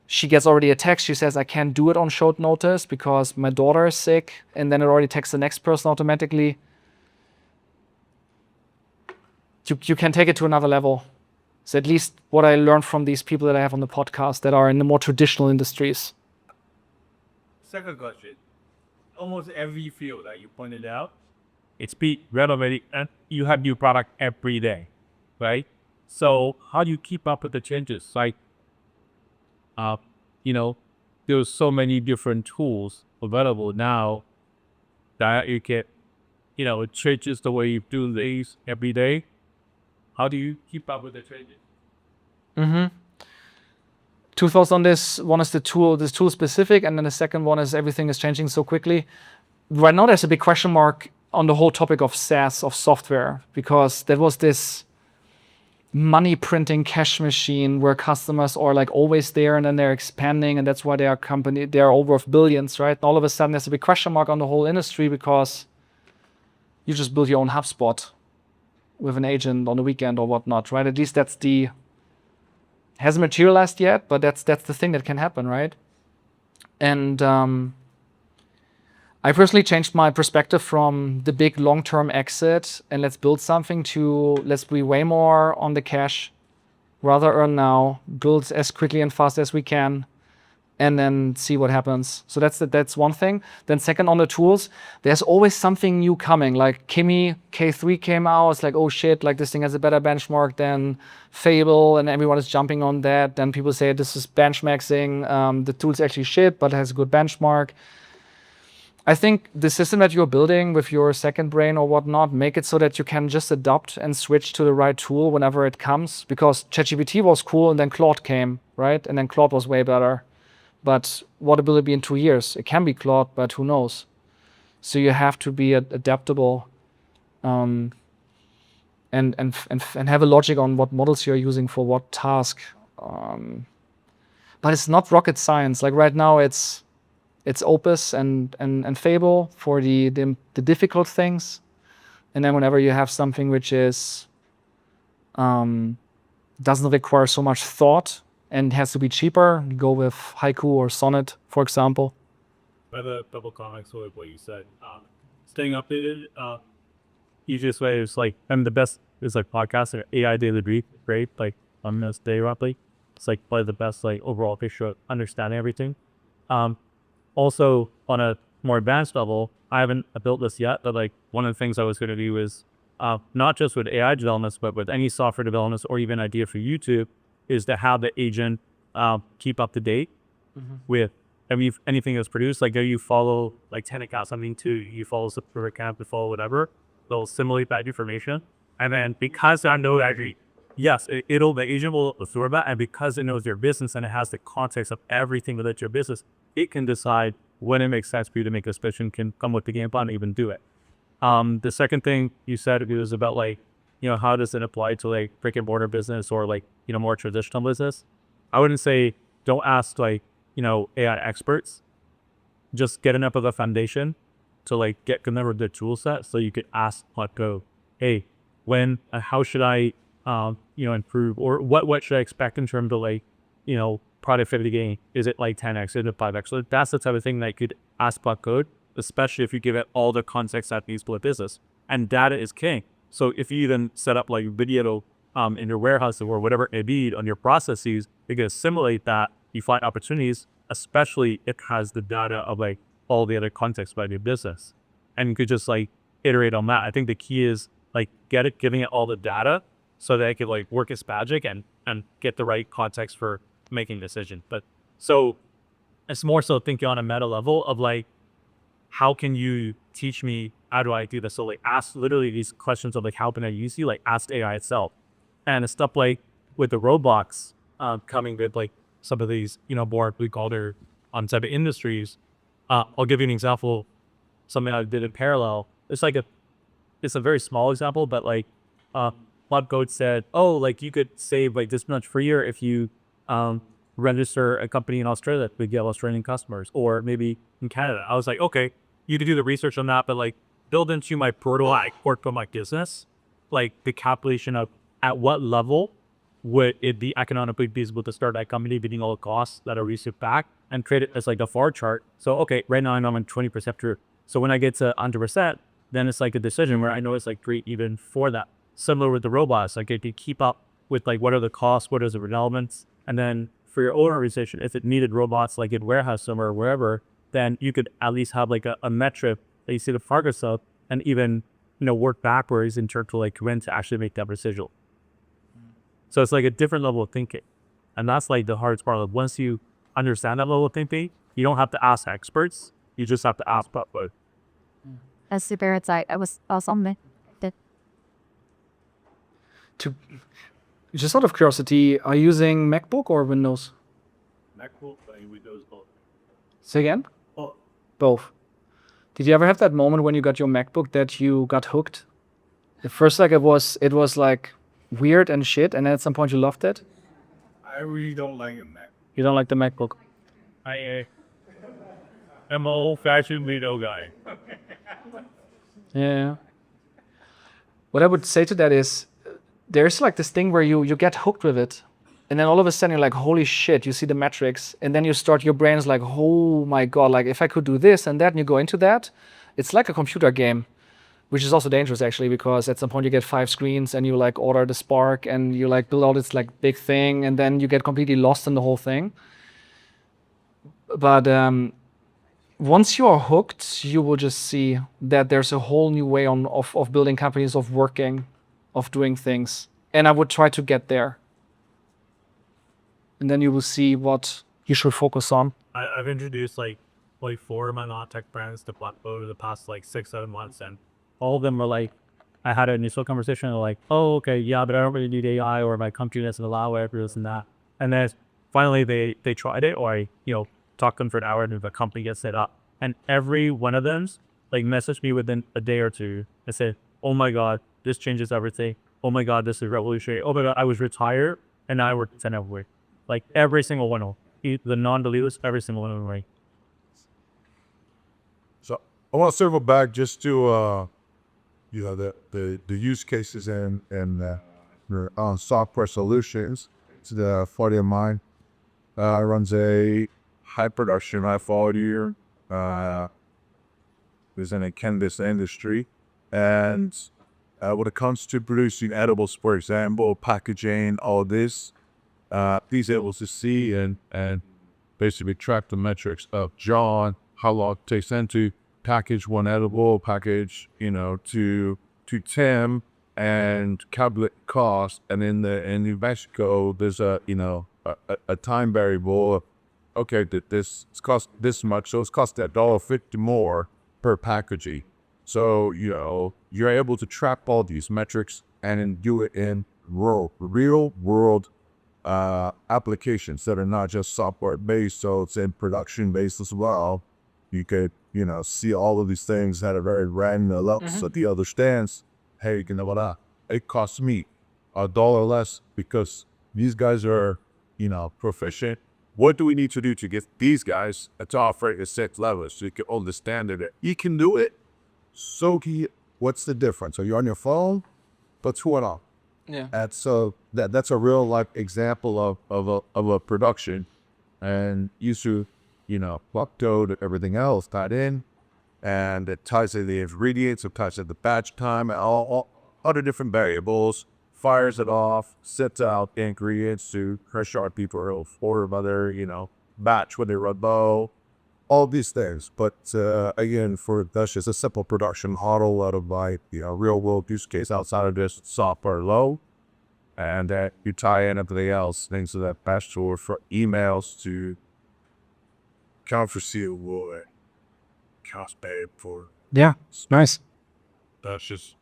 Speaker 1: she gets already a text. She says, I can't do it on short notice because my daughter is sick. And then it already texts the next person automatically. You can take it to another level. So at least what I learned from these people that I have on the podcast that are in the more traditional industries.
Speaker 2: Second question. Almost every field that you pointed out, it's be relevant and you have new product every day, right? So how do you keep up with the changes? Like, there's so many different tools available now that you can, it changes the way you do these every day. How do you keep up with the changes?
Speaker 1: Two thoughts on this. One is this tool specific, and then the second one is everything is changing so quickly. Right now, there's a big question mark on the whole topic of SaaS, of software, because there was this money printing cash machine where customers are like always there and then they're expanding, and that's why they're over billions, right? And all of a sudden, there's a big question mark on the whole industry because you just build your own HubSpot with an agent on the weekend or whatnot, right? At least hasn't materialized yet, but that's the thing that can happen, right? And I personally changed my perspective from the big long-term exit and let's build something to let's be way more on the cash, rather earn now, build as quickly and fast as we can, and then see what happens. So that's one thing. Then second, on the tools, there's always something new coming. Like Kimi K3 came out. It's like, oh shit, like this thing has a better benchmark than Fable, and everyone is jumping on that. Then people say this is benchmarking. The tool's actually shit, but it has a good benchmark. I think the system that you're building with your second brain or whatnot, make it so that you can just adopt and switch to the right tool whenever it comes. Because ChatGPT was cool and then Claude came, right? And then Claude was way better. But what will it be in 2 years? It can be Claude, but who knows? So you have to be adaptable and have a logic on what models you're using for what task. But it's not rocket science. Like right now, it's Opus and Fable for the difficult things, and then whenever you have something which is doesn't require so much thought and has to be cheaper, you go with Haiku or Sonnet, for example.
Speaker 3: By the double comments with what you said, staying updated. Easiest way is like, and the best is like podcast or AI daily brief, great, like on this day roughly. It's like probably the best like overall picture of understanding everything. Also on a more advanced level, I haven't built this yet, but like one of the things I was going to do is not just with AI developments, but with any software developments or even idea for YouTube, is to have the agent keep up to date with anything that's produced. Like, you follow like 10 accounts, something to you follow super account to follow whatever, they'll simulate that information. And then because I know actually, yes, the agent will absorb that, and because it knows your business and it has the context of everything related to your business, it can decide when it makes sense for you to make a decision, can come with the game plan and even do it. The second thing you said was about like, how does it apply to like brick and mortar business or like, more traditional business? I wouldn't say don't ask like, AI experts. Just get enough of a foundation to like get familiar with the tool set so you could ask Claude Code, hey, how should I, improve, or what should I expect in terms of like, productivity gain? Is it like 10x? Is it 5x? So that's the type of thing that you could ask Claude Code, especially if you give it all the context that needs for a business. And data is king. So if you even set up like video in your warehouse or whatever it be on your processes, you can assimilate that, you find opportunities, especially if it has the data of like all the other context about your business. And you could just like iterate on that. I think the key is like giving it all the data so that it could like work its magic and get the right context for making decisions. But so it's more so thinking on a meta level of like, how can you teach me, how do I do this? So like ask literally these questions of like, how can I use you? Like ask AI itself. And it's stuff like with the robots coming with like some of these, more blue collar type of industries. I'll give you an example, something I did in Parallel. It's a very small example, but like Claude Code said, oh, like you could save like this much per year if you register a company in Australia that would get Australian customers, or maybe in Canada. I was like, okay, you could do the research on that, but like build into my portal I work for my business, like the calculation of at what level would it be economically feasible to start that company, beating all the costs that are received back, and create it as like a bar chart. So, okay, right now I'm on 20% through. So when I get to 100%, then it's like a decision where I know it's like great even for that. Similar with the robots, like it could keep up with like what are the costs, what is the developments, and then for your own organization, if it needed robots like in warehouse somewhere or wherever, then you could at least have like a metric that you see the progress of, and even work backwards in terms of like when to actually make that decision. So it's like a different level of thinking, and that's like the hardest part. Like once you understand that level of thinking, you don't have to ask experts; you just have to ask people.
Speaker 8: That's super insight. I was awesome.
Speaker 1: Just out of curiosity, are you using MacBook or Windows?
Speaker 2: MacBook and Windows both.
Speaker 1: Say again?
Speaker 2: Oh.
Speaker 1: Both. Did you ever have that moment when you got your MacBook that you got hooked? At first, like it was like weird and shit, and then at some point you loved it?
Speaker 2: I really don't like a Mac.
Speaker 1: You don't like the MacBook?
Speaker 2: I am an old-fashioned Windows guy.
Speaker 1: Yeah. What I would say to that is, there's like this thing where you get hooked with it, and then all of a sudden you're like, holy shit, you see the metrics, and then your brain's like, oh my god, like if I could do this and that, and you go into that, it's like a computer game, which is also dangerous actually, because at some point you get 5 screens and you like order the Spark and you like build all this like big thing, and then you get completely lost in the whole thing. But once you are hooked, you will just see that there's a whole new way of building companies, of working, of doing things. And I would try to get there. And then you will see what you should focus on.
Speaker 3: I've introduced like 4 of my non-tech brands to Blackboard over the past like 6-7 months, and all of them were like, I had an initial conversation, they're like, oh, okay, yeah, but I don't really need AI, or my company doesn't allow it, or this and that. And then finally they tried it, or I talked to them for an hour, and the company gets set up. And every one of them like messaged me within a day or two and said, oh my god, this changes everything. Oh my god, this is revolutionary. Oh my god, I was retired and now I work 10 hours a week. Like every single one of them, the non-believers, every single one of them. Right?
Speaker 9: So I want to circle back just to the use cases and software solutions. To the buddy of mine runs a high production, high quality is in a cannabis industry, and when it comes to producing edibles, for example, packaging, all this, he's able to see and basically track the metrics of John, how long it takes them to package one edible, package, to Tim, and calculate cost. And in Mexico, there's a time variable of, okay, this cost this much, so it's cost $1.50 more per packaging. So, you're able to track all these metrics and then do it in real world applications that are not just software based, so it's in production based as well. You could, see all of these things at a very random level, so he understands, hey, you know what, it costs me $1 less because these guys are, proficient. What do we need to do to get these guys to operate at 6 levels so you can understand that you can do it? So what's the difference? Are you on your phone? What's going on?
Speaker 1: Yeah.
Speaker 9: And so that's a real life example of a production, and used to, block code and everything else tied in, and it ties in the ingredients, it ties in the batch time, and all other different variables, fires it off, sets out the ingredients to crush our people or other, batch when they run low, all these things. But again, that's just a simple production model out of my real world use case outside of this software low. And you tie in everything else, things of that batch tool for emails to accounts receivable and accounts payable.
Speaker 1: Yeah. Nice.
Speaker 2: That's just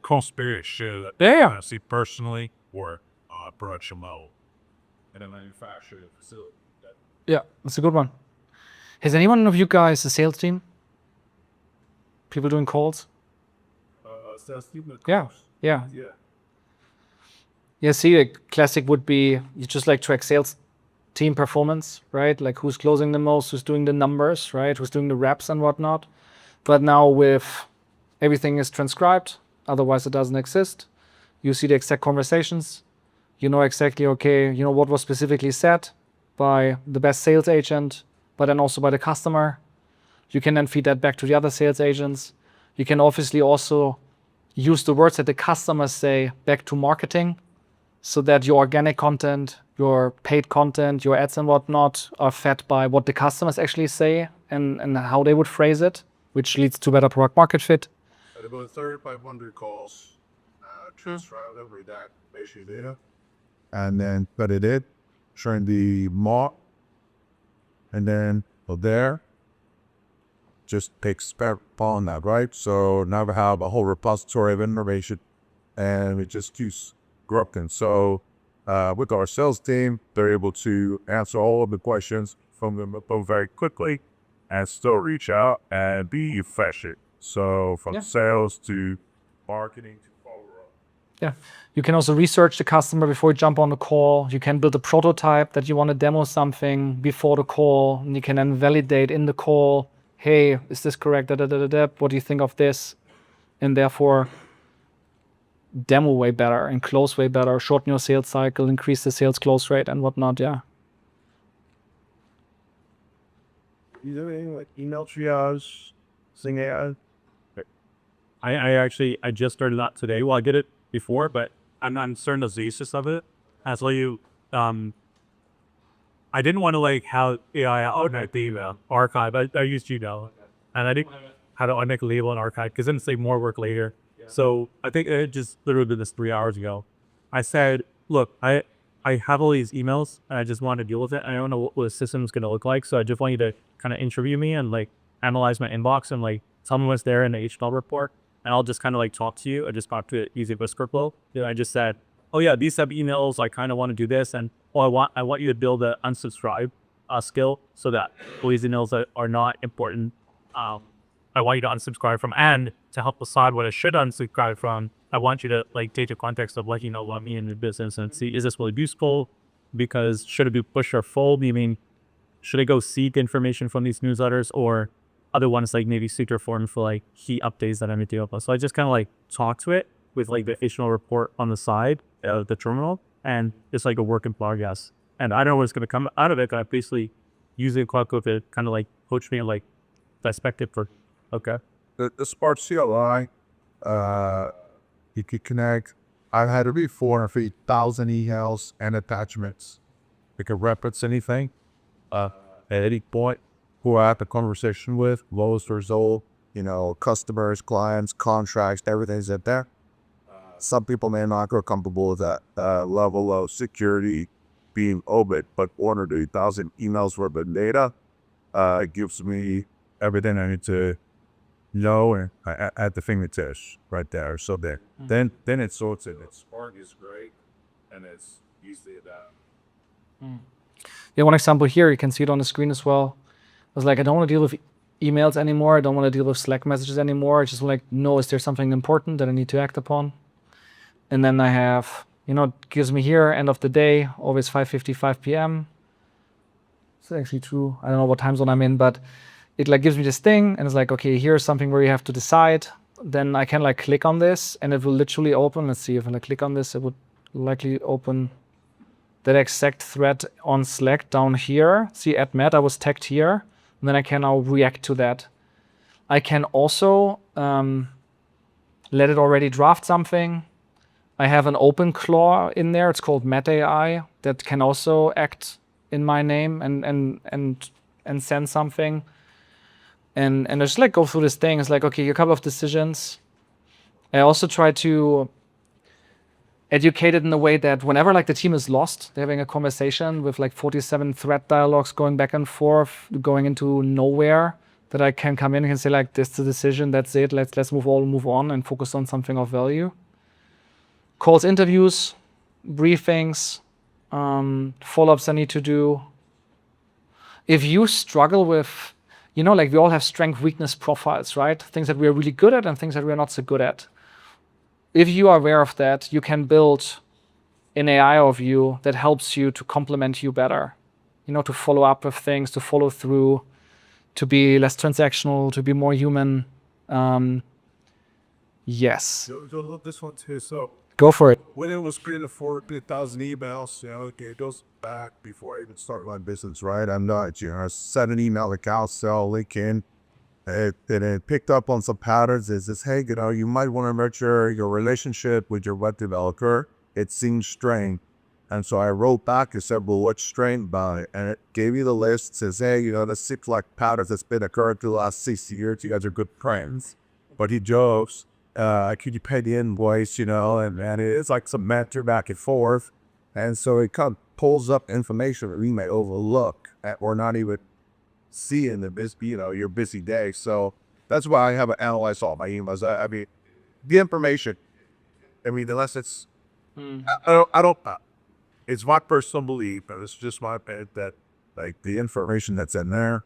Speaker 2: conspiracy shit that
Speaker 1: Yeah.
Speaker 2: I see personally or production level in a manufacturing facility.
Speaker 1: Yeah. That's a good one. Has anyone of you guys a sales team? People doing calls?
Speaker 7: Sales team with
Speaker 1: Yeah.
Speaker 7: cost.
Speaker 1: Yeah.
Speaker 7: Yeah.
Speaker 1: Yeah, see, a classic would be you just like track sales team performance, right? Like who's closing the most, who's doing the numbers, right? Who's doing the reps and whatnot. But now with everything is transcribed, otherwise it doesn't exist. You see the exact conversations. You know exactly, okay, what was specifically said by the best sales agent, but then also by the customer. You can then feed that back to the other sales agents. You can obviously also use the words that the customers say back to marketing, so that your organic content, your paid content, your ads and whatnot are fed by what the customers actually say and how they would phrase it, which leads to better product market fit.
Speaker 9: At about 3,500 calls, transcribe every that basic data, and then put it in, showing the mark, and then there, just expand upon that, right? So now we have a whole repository of information, and we just use Gropkin. So with our sales team, they're able to answer all of the questions from them very quickly and still reach out and be efficient. So from sales to marketing to follow-up.
Speaker 1: Yeah. You can also research the customer before you jump on the call. You can build a prototype that you want to demo something before the call, and you can then validate in the call, hey, is this correct? What do you think of this? And therefore demo way better and close way better, shorten your sales cycle, increase the sales close rate and whatnot. Yeah.
Speaker 7: You do anything like email triage, Sing AI?
Speaker 3: I just started that today. Well, I did it before, but I'm not certain of the uses of it. I'll tell you, I didn't want to have AI automatic the email archive. I used Gmail, and I didn't know how to automatic label and archive because then say more work later. So I think I just literally did this 3 hours ago. I said, look, I have all these emails and I just want to deal with it. I don't know what the system's going to look like. So I just want you to kind of interview me and analyze my inbox and tell me what's there in the HTML report. And I'll just kind of talk to you. I just talked to it using Whisker flow. Then I just said, oh yeah, these type of emails, I kind of want to do this. And I want you to build an unsubscribe skill so that all these emails that are not important, I want you to unsubscribe from, and to help decide what I should unsubscribe from, I want you to take the context of letting you know what me in the business and see, is this really useful? Because should it be push or fold? Meaning, should I go seek information from these newsletters or other ones maybe Suture form for key updates that I'm going to do? So I just kind of talk to it with the HTML report on the side of the terminal, and it's a work in progress. And I don't know what's going to come out of it. I basically using Claude Code to kind of coach me and perspective for. Okay.
Speaker 9: The Spark CLI, you could connect I've had to read 450,000 emails and attachments. It could reference anything at any point. Who I have a conversation with, lowest result, customers, clients, contracts, everything's in there. Some people may not feel comfortable with that level of security being open, but 430,000 emails worth of data, it gives me everything I need to know and at the fingertips right there. So then it sorts it. Its Spark is great, and it's easily adapted.
Speaker 1: Yeah, one example here, you can see it on the screen as well. I was like, I don't want to deal with emails anymore. I don't want to deal with Slack messages anymore. I just want to know, is there something important that I need to act upon? And then I have, it gives me here, end of the day, always 5:55 p.m. It's actually true. I don't know what time zone I'm in, but it gives me this thing and it's like, okay, here's something where you have to decide. Then I can click on this and it will literally open. Let's see if I click on this, it would likely open that exact thread on Slack down here. See, at Matt, I was tagged here. And then I can now react to that. I can also let it already draft something. I have an open clause in there. It's called Matt AI that can also act in my name and send something. And I just go through this thing. It's like, okay, a couple of decisions. I also try to educate it in a way that whenever the team is lost, they're having a conversation with 47 thread dialogues going back and forth, going into nowhere, that I can come in and say this is the decision, that's it, let's move on and focus on something of value. Calls, interviews, briefings, follow-ups I need to do. If you struggle with, we all have strength, weakness profiles, right? Things that we're really good at and things that we're not so good at. If you are aware of that, you can build an AI of you that helps you to complement you better, to follow up with things, to follow through, to be less transactional, to be more human. Yes.
Speaker 9: You'll love this one too. So
Speaker 1: Go for it.
Speaker 9: when it was created 450,000 emails, it goes back before I even start my business, right? I'm not, I set an email account, sell, LinkedIn. It picked up on some patterns. Is this, hey, you might want to nurture your relationship with your web developer. It seems strained. And so I wrote back and said, well, what's strained about it? And it gave me the list. It says, hey, this seems like patterns that's been occurring through the last 60 years. You guys are good friends. But he jokes, could you pay the invoice, and it's like some banter back and forth. And so it kind of pulls up information that we may overlook or not even see in your busy day. So that's why I haven't analyzed all my emails. I mean, the information. Unless it's, I don't. It's my personal belief, but it's just my opinion that the information that's in there,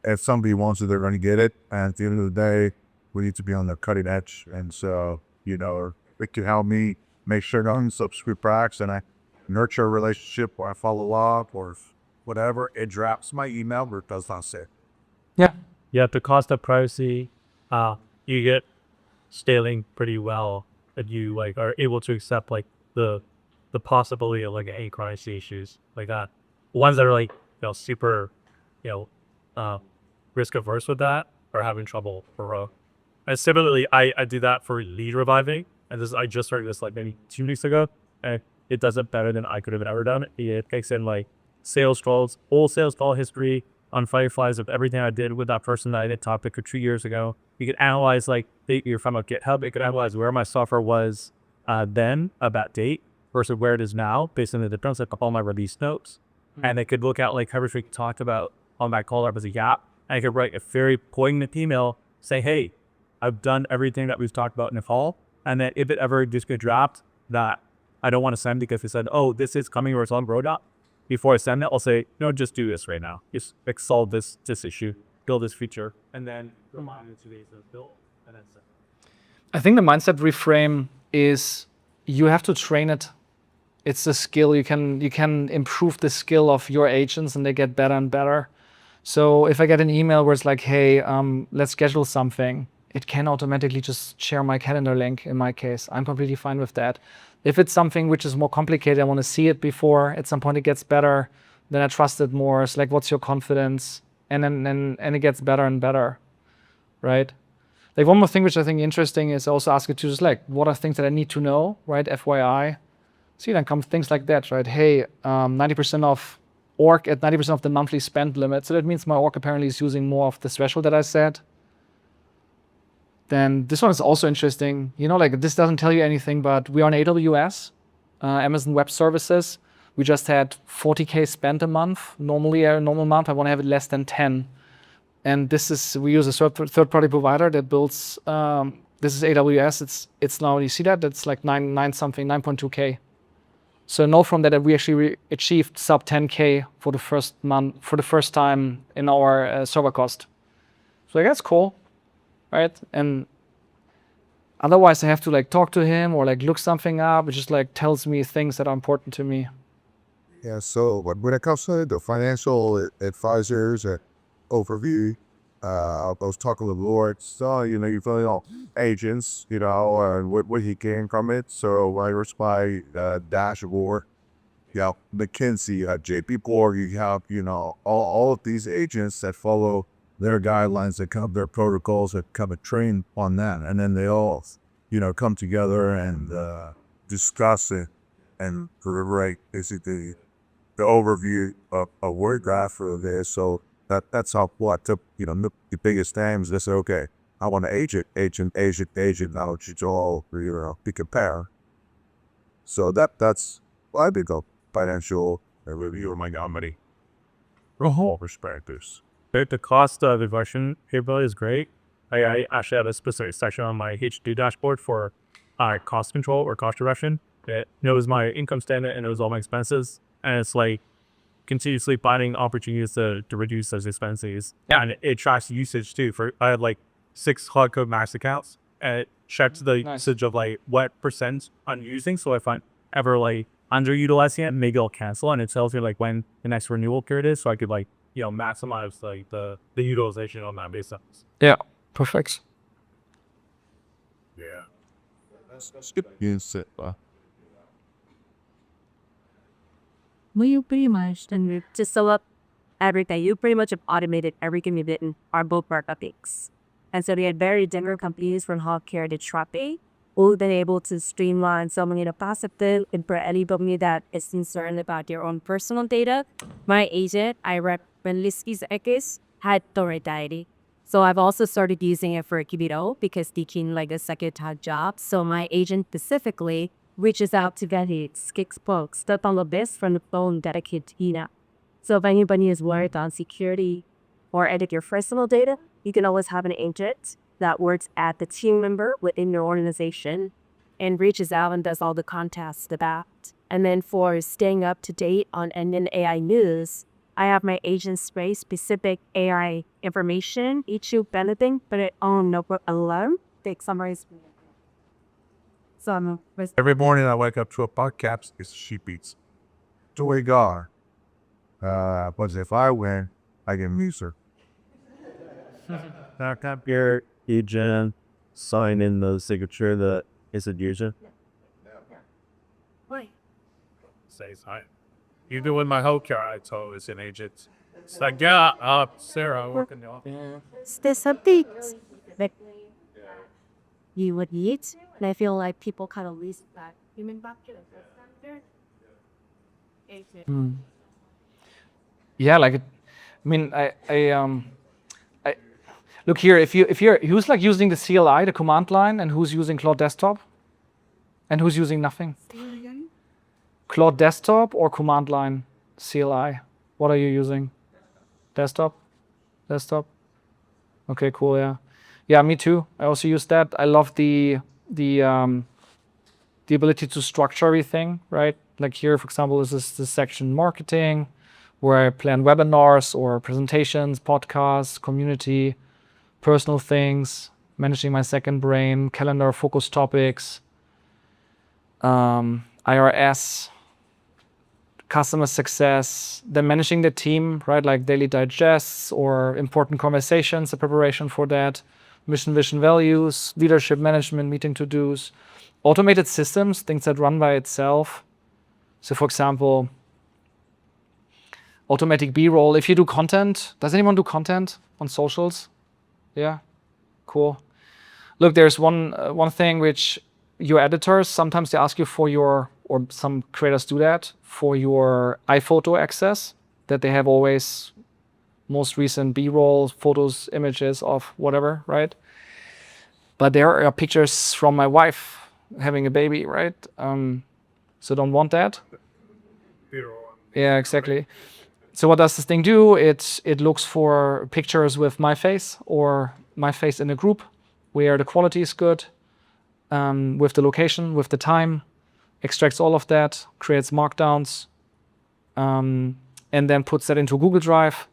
Speaker 9: if somebody wants it, they're going to get it. And at the end of the day, we need to be on the cutting edge. And so, it can help me make sure I don't subscribe tracks and I nurture a relationship or I follow up or whatever. It drafts my email, but it does not say.
Speaker 1: Yeah.
Speaker 3: Yeah, the cost of privacy, you get scaling pretty well, and you are able to accept the possibility of any privacy issues like that. Ones that are super risk averse with that are having trouble for and similarly I do that for lead reviving, and I just started this maybe 2 weeks ago, and it does it better than I could have ever done it. It takes in sales calls, whole sales call history on Fireflies of everything I did with that person that I did topic 2 years ago. You could analyze you're from a GitHub. It could analyze where my software was then about date versus where it is now based on the difference of all my release notes. And it could look at everything we talked about on that call up as a gap. And I could write a very poignant email, say, hey, I've done everything that we've talked about in the fall. And that if it ever just get dropped that I don't want to send because it said, oh, this is coming or it's on roadmap. Before I send it, I'll say, no, just do this right now. Just solve this issue, build this feature, and then remind it to build, and then send.
Speaker 1: I think the mindset reframe is you have to train it. It's a skill. You can improve the skill of your agents and they get better and better. So if I get an email where it's hey, let's schedule something, it can automatically just share my calendar link in my case. I'm completely fine with that. If it's something which is more complicated, I want to see it before at some point it gets better, then I trust it more. It's what's your confidence? And then it gets better and better, right? Like one more thing which I think interesting is also ask it to just like, what are things that I need to know, right? FYI. See, then come things like that, right? Hey, 90% of org at 90% of the monthly spend limit. So that means my org apparently is using more of the threshold that I set. Then this one is also interesting. You know, like this doesn't tell you anything, but we are on AWS, Amazon Web Services. We just had 40K spent a month. Normally, a normal month, I want to have it less than 10. And this is, we use a third-party provider that builds, this is AWS. It's now, you see that? That's like 9.2K. So know from that we actually achieved sub 10K for the first month, for the first time in our server cost. So like, that's cool, right? And otherwise I have to like talk to him or like look something up. It just like tells me things that are important to me.
Speaker 9: Yeah, so when it comes to the financial advisors overview, I was talking with Lord, so, you feel, agents, and what he gained from it. So I was my dashboard, McKinsey, JP Morgan, you have, all of these agents that follow their guidelines, that come, their protocols, that come and train on that. And then they all, come together and discuss it and deliberate basically the overview of a word graph for this. So that's how what took, the biggest names. They say, okay, I want to agent. Now it's all, be compare. So that's why I big up financial review of my company from all perspectives.
Speaker 3: The cost reversion capability is great. I actually have a specific section on my H2 dashboard for cost control or cost reduction. It knows my income statement and knows all my expenses. And it's like continuously finding opportunities to reduce those expenses.
Speaker 1: Yeah.
Speaker 3: And it tracks usage too. I had like 6 Cloud Code Max accounts, and it checks the usage of like what percent I'm using. So if I'm ever like underutilizing it, maybe I'll cancel, and it tells me like when the next renewal period is, so I could like, maximize like the utilization on that basis.
Speaker 1: Yeah, perfect.
Speaker 9: Yeah. Let's get it.
Speaker 8: Well, you pretty much, and to sum up everything, you pretty much have automated everything you've written on both marketplaces. And so they had very different companies from healthcare to shopping, all been able to streamline so many of the processes. And for anybody that is concerned about their own personal data, my agent, I recommend Liski's X, had authority. So I've also started using it for Kibito because teaching like a second-time job. So my agent specifically reaches out to get its kickspokes stuff on the best from the phone dedicated to Ina. So if anybody is worried on security or edit your personal data, you can always have an agent that works at the team member within your organization and reaches out and does all the contests about. And then for staying up to date on NN AI news, I have my agent spray specific AI information, each of anything, but it own notebook alone. Take summarize. So I'm
Speaker 9: Every morning I wake up to a podcast, it's sheep eats. To a guard. But if I win, I get music.
Speaker 5: Your agent sign in the signature that is a user.
Speaker 3: Says hi. Even with my healthcare, I told it's an agent. It's like, yeah, Sarah, I work in the office.
Speaker 8: Is there something that you would eat? And I feel like people kind of lose that human factor.
Speaker 1: Yeah, like, I mean, I look here. If you're who's like using the CLI, the command line, and who's using Claude Desktop, and who's using nothing? Claude Desktop or command line CLI? What are you using? Desktop. Okay, cool. Yeah, me too. I also use that. I love the ability to structure everything, right? Like here, for example, this is the section marketing, where I plan webinars or presentations, podcasts, community, personal things, managing my second brain, calendar, focus topics, IRS, customer success, then managing the team, right? Like daily digests or important conversations, the preparation for that, mission, vision, values, leadership management, meeting to-dos, automated systems, things that run by itself. So for example, automatic B-roll. If you do content, does anyone do content on socials? Yeah, cool. Look, there's one thing which your editors sometimes they ask you for your, or some creators do that, for your iPhoto access, that they have always most recent B-roll photos, images of whatever, right? But there are pictures from my wife having a baby, right? So don't want that. Yeah, exactly. So what does this thing do? It looks for pictures with my face or my face in a group where the quality is good, with the location, with the time, extracts all of that, creates markdowns, and then puts that into Google Drive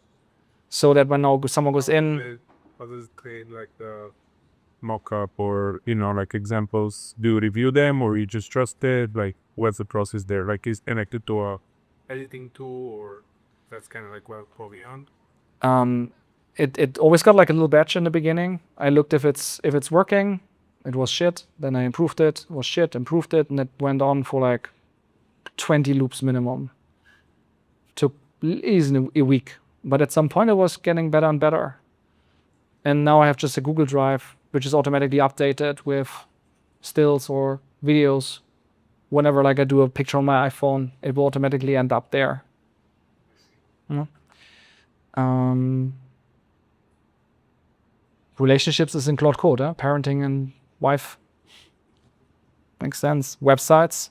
Speaker 1: so that when someone goes in.
Speaker 3: How does it create like the mock-up or like examples? Do you review them or you just trust it? Like what's the process there? Like is connected to a editing tool or that's kind of like well beyond?
Speaker 1: It always got like a little batch in the beginning. I looked if it's working. It was shit. Then I improved it. It was shit. Improved it, and it went on for like 20 loops minimum. Took easily a week, but at some point it was getting better and better. And now I have just a Google Drive, which is automatically updated with stills or videos. Whenever like I do a picture on my iPhone, it will automatically end up there. Relationships is in Claude Code, parenting and wife. Makes sense. Websites.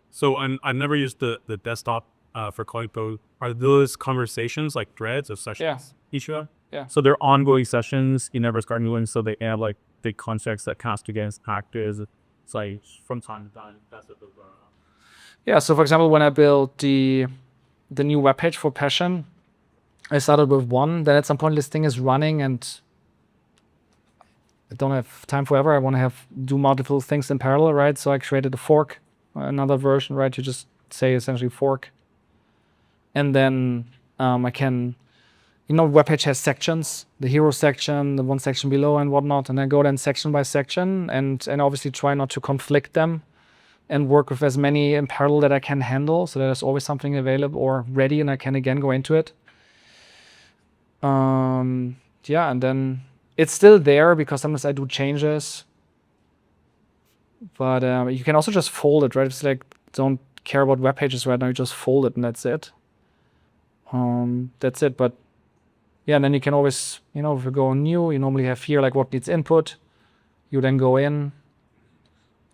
Speaker 3: So I've never used the desktop for Playbook. Are those conversations like threads of sessions each one?
Speaker 1: Yeah.
Speaker 3: So they're ongoing sessions. You never start new ones. So they have like the contracts that cast against actors. It's like from time to time. That's what those are.
Speaker 1: Yeah. So for example, when I built the new webpage for Passion, I started with one. Then at some point, this thing is running, and I don't have time forever. I want to do multiple things in parallel, right? So I created a fork, another version, right? You just say essentially fork, and then I can, webpage has sections, the hero section, the one section below, and whatnot, and I go then section by section, and obviously try not to conflict them, and work with as many in parallel that I can handle, so there's always something available or ready, and I can again go into it. Yeah, and then it's still there because sometimes I do changes. But you can also just fold it, right? It's like, don't care about web pages right now, you just fold it and that's it. That's it. But yeah, and then you can always, if you go on new, you normally have here like what needs input. You then go in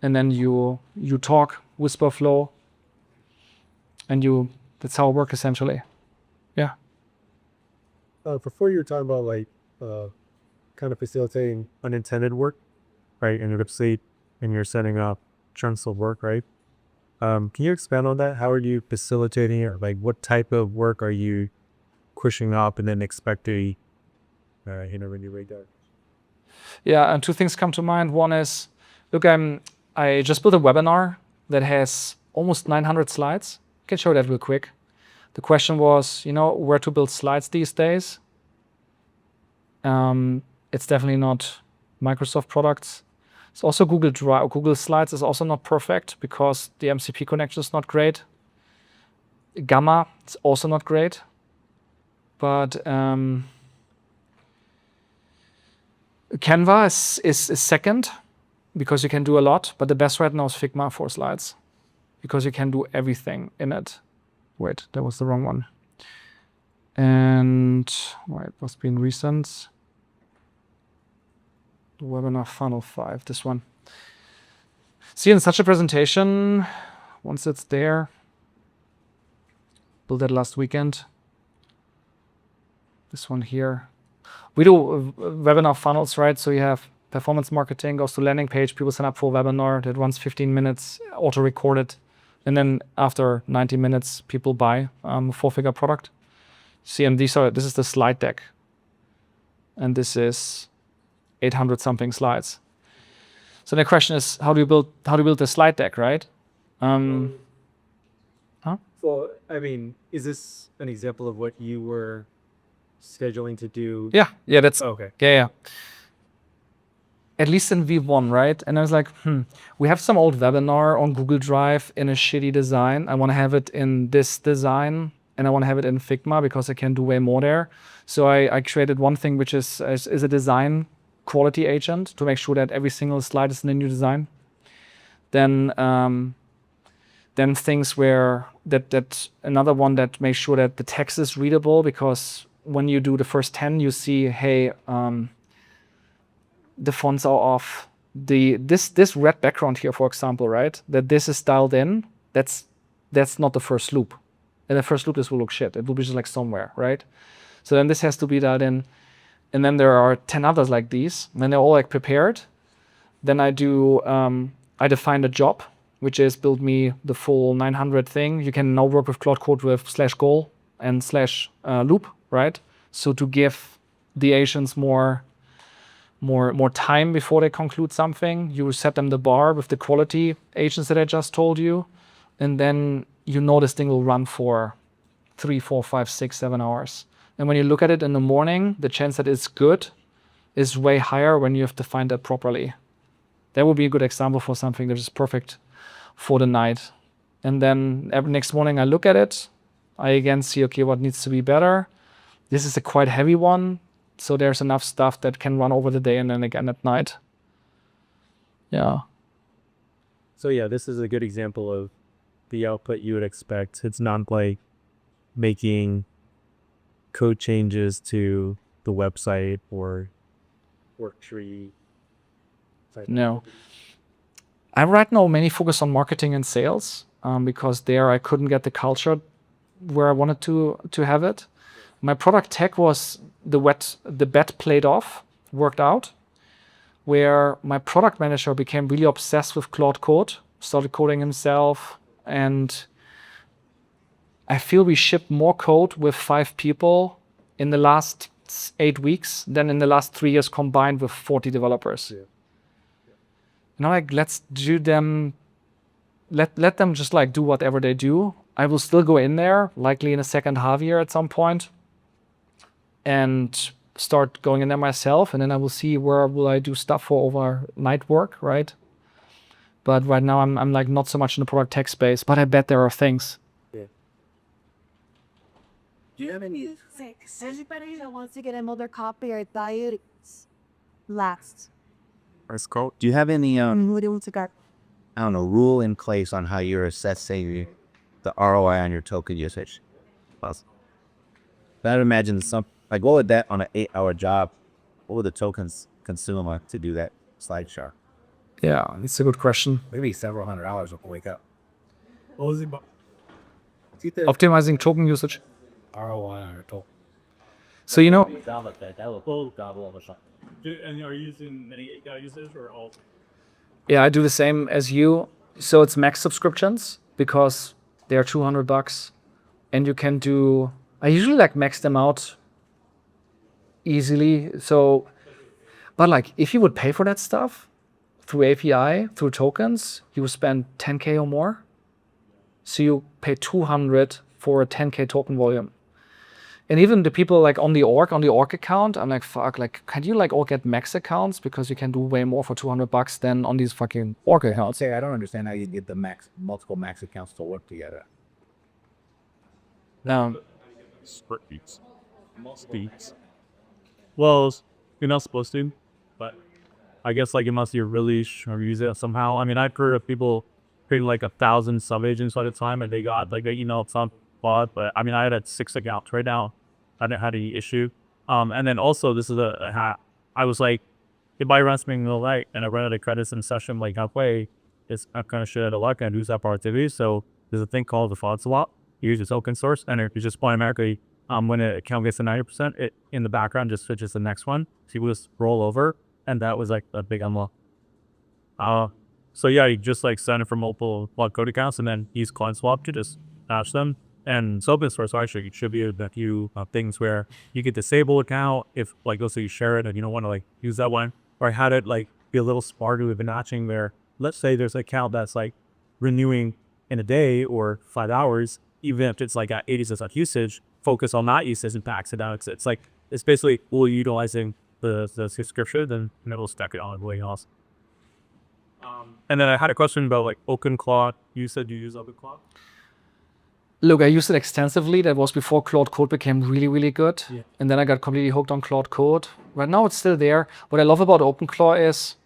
Speaker 1: and then you talk, whisper flow, and that's how it works essentially. Yeah.
Speaker 10: Before you were talking about like kind of facilitating unintended work, right? In your website, and you're setting up chunks of work, right? Can you expand on that? How are you facilitating it? Or like what type of work are you pushing up and then expect to, when you read that?
Speaker 1: Yeah, and two things come to mind. One is, look, I just built a webinar that has almost 900 slides. I can show that real quick. The question was, where to build slides these days. It's definitely not Microsoft products. It's also Google Drive. Google Slides is also not perfect because the MCP connection is not great. Gamma is also not great. But Canva is second because you can do a lot. But the best right now is Figma for slides because you can do everything in it. Wait, that was the wrong one. And it must be in recent. The webinar funnel 5, this one. See, in such a presentation, once it's there, built that last weekend. This one here. We do webinar funnels, right? So you have performance marketing, goes to landing page, people sign up for a webinar that runs 15 minutes, auto-recorded. And then after 90 minutes, people buy a 4-figure product. See, and this is the slide deck. And this is 800 something slides. So the question is, how do you build the slide deck, right?
Speaker 10: Well, I mean, is this an example of what you were scheduling to do?
Speaker 1: Yeah, that's
Speaker 10: okay.
Speaker 1: Yeah. At least in V1, right? And I was like, we have some old webinar on Google Drive in a shitty design. I want to have it in this design and I want to have it in Figma because I can do way more there. So I created one thing which is a design quality agent to make sure that every single slide is in a new design. Then things where that another one that makes sure that the text is readable, because when you do the first 10, you see, hey, the fonts are off. This red background here, for example, right? That this is dialed in. That's not the first loop. In the first loop, this will look shit. It will be just like somewhere, right? So then this has to be dialed in. And then there are 10 others like these. And then they're all like prepared. Then I do, I define the job, which is build me the full 900 thing. You can now work with Claude Code with /goal and /loop, right? So to give the agents more time before they conclude something, you set them the bar with the quality agents that I just told you, and then you know this thing will run for 3, 4, 5, 6, 7 hours. And when you look at it in the morning, the chance that it's good is way higher when you have defined that properly. That would be a good example for something that is perfect for the night. And then every next morning I look at it, I again see, okay, what needs to be better. This is a quite heavy one, so there's enough stuff that can run over the day and then again at night. Yeah.
Speaker 3: So yeah, this is a good example of the output you would expect. It's not like making code changes to the website or work tree.
Speaker 1: No. I right now mainly focus on marketing and sales because there I couldn't get the culture where I wanted to have it. My product tech was the bet played off, worked out, where my product manager became really obsessed with Claude Code, started coding himself, and I feel we shipped more code with 5 people in the last 8 weeks than in the last 3 years combined with 40 developers.
Speaker 10: Yeah.
Speaker 1: Now, like, let's do them, let them just like do whatever they do. I will still go in there, likely in the second half year at some point, and start going in there myself, and then I will see where will I do stuff for overnight work, right? But right now I'm like not so much in the product tech space, but I bet there are things.
Speaker 6: Do you have any? Anybody that wants to get another copy or diet last?
Speaker 11: First quote. Do you have any
Speaker 6: Who do you want to go?
Speaker 11: I don't know, rule in place on how you're assessing the ROI on your token usage? Well, I'd imagine like what would that on an 8-hour job, what would the tokens consume to do that slideshow?
Speaker 1: Yeah, it's a good question.
Speaker 11: Maybe several $100 will wake up.
Speaker 10: What was it about?
Speaker 1: Optimizing token usage.
Speaker 10: ROI on your token.
Speaker 1: So
Speaker 2: And are you using many API users or all?
Speaker 1: yeah, I do the same as you. So it's max subscriptions because they are $200, and you can do. I usually like max them out easily. So, but like if you would pay for that stuff through API, through tokens, you would spend 10K or more. So you pay 200 for a 10K token volume. And even the people like on the org account, I'm like, fuck, like, can you like all get max accounts because you can do way more for $200 than on these fucking org accounts.
Speaker 11: I don't understand how you get the multiple max accounts to work together.
Speaker 2: Speaks. Well, you're not supposed to, but I guess like unless you're really sure use it somehow. I mean, I've heard of people creating like 1,000 sub agents at a time, and they got like some bot. But I mean, I had 6 accounts right now. I didn't have any issue. And then also this is I was like, if I run something late and I run out of credits in session like halfway, it's kind of shit out of luck and lose that productivity. So there's a thing called the fraud swap. You use it's open source, and if you just automatically when an account gets to 90%, it in the background just switches to the next one. So you just roll over, and that was like a big unlock. So yeah, you just like send it from multiple code accounts and then use client swap to just hash them. And it's open source, so actually it should be a few things where you could disable account if like let's say you share it and you don't want to like use that one, or I had it like be a little smarter with batching where let's say there's an account that's like renewing in a day or 5 hours, even if it's like at 80% usage, focus on that usage and packs it out. It's like it's basically fully utilizing the subscription, then it will stack it on everything else. And then I had a question about like OpenClaw. You said you use OpenClaw?
Speaker 1: Look, I used it extensively. That was before Claude Code became really, really good.
Speaker 3: Yeah.
Speaker 1: And then I got completely hooked on Claude Code. Right now it's still there. What I love about OpenClaw is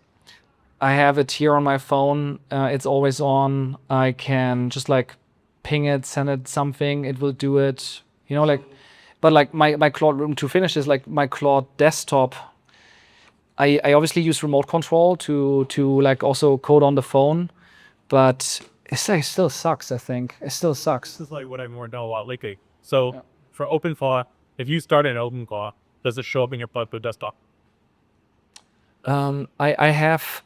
Speaker 1: I have it here on my phone. It's always on. I can just like ping it, send it something. It will do it. You know, like, but like my Claude, to finish is like my Claude desktop. I obviously use remote control to like also code on the phone, but it still sucks, I think. It still sucks.
Speaker 3: This is like what I more know about Liquid. So for OpenClaw, if you start in OpenClaw, does it show up in your Playbook desktop?
Speaker 1: I have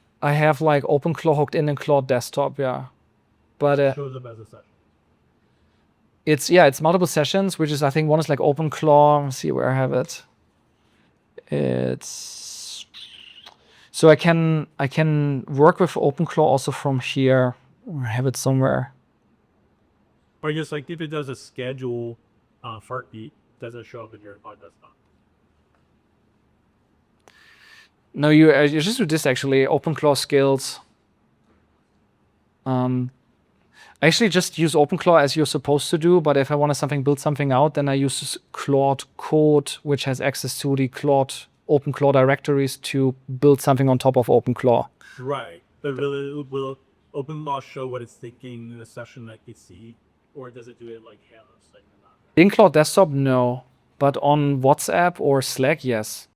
Speaker 1: like OpenClaw hooked in Claude desktop, yeah. But
Speaker 3: Shows up as a session.
Speaker 1: it's multiple sessions, which is I think one is like OpenClaw. Let's see where I have it. It's so I can work with OpenClaw also from here. I have it somewhere.
Speaker 3: Or just like if it does a schedule heartbeat, does it show up in your Claude desktop?
Speaker 1: No, you just do this actually. OpenClaw skills. I actually just use OpenClaw as you're supposed to do, but if I want to build something out, then I use Claude Code, which has access to the OpenClaw directories to build something on top of OpenClaw.
Speaker 3: Right. But will OpenClaw show what it's thinking in the session that you see? Or does it do it like Halos? Like
Speaker 1: In Claude Desktop, no. But on WhatsApp or Slack, yes.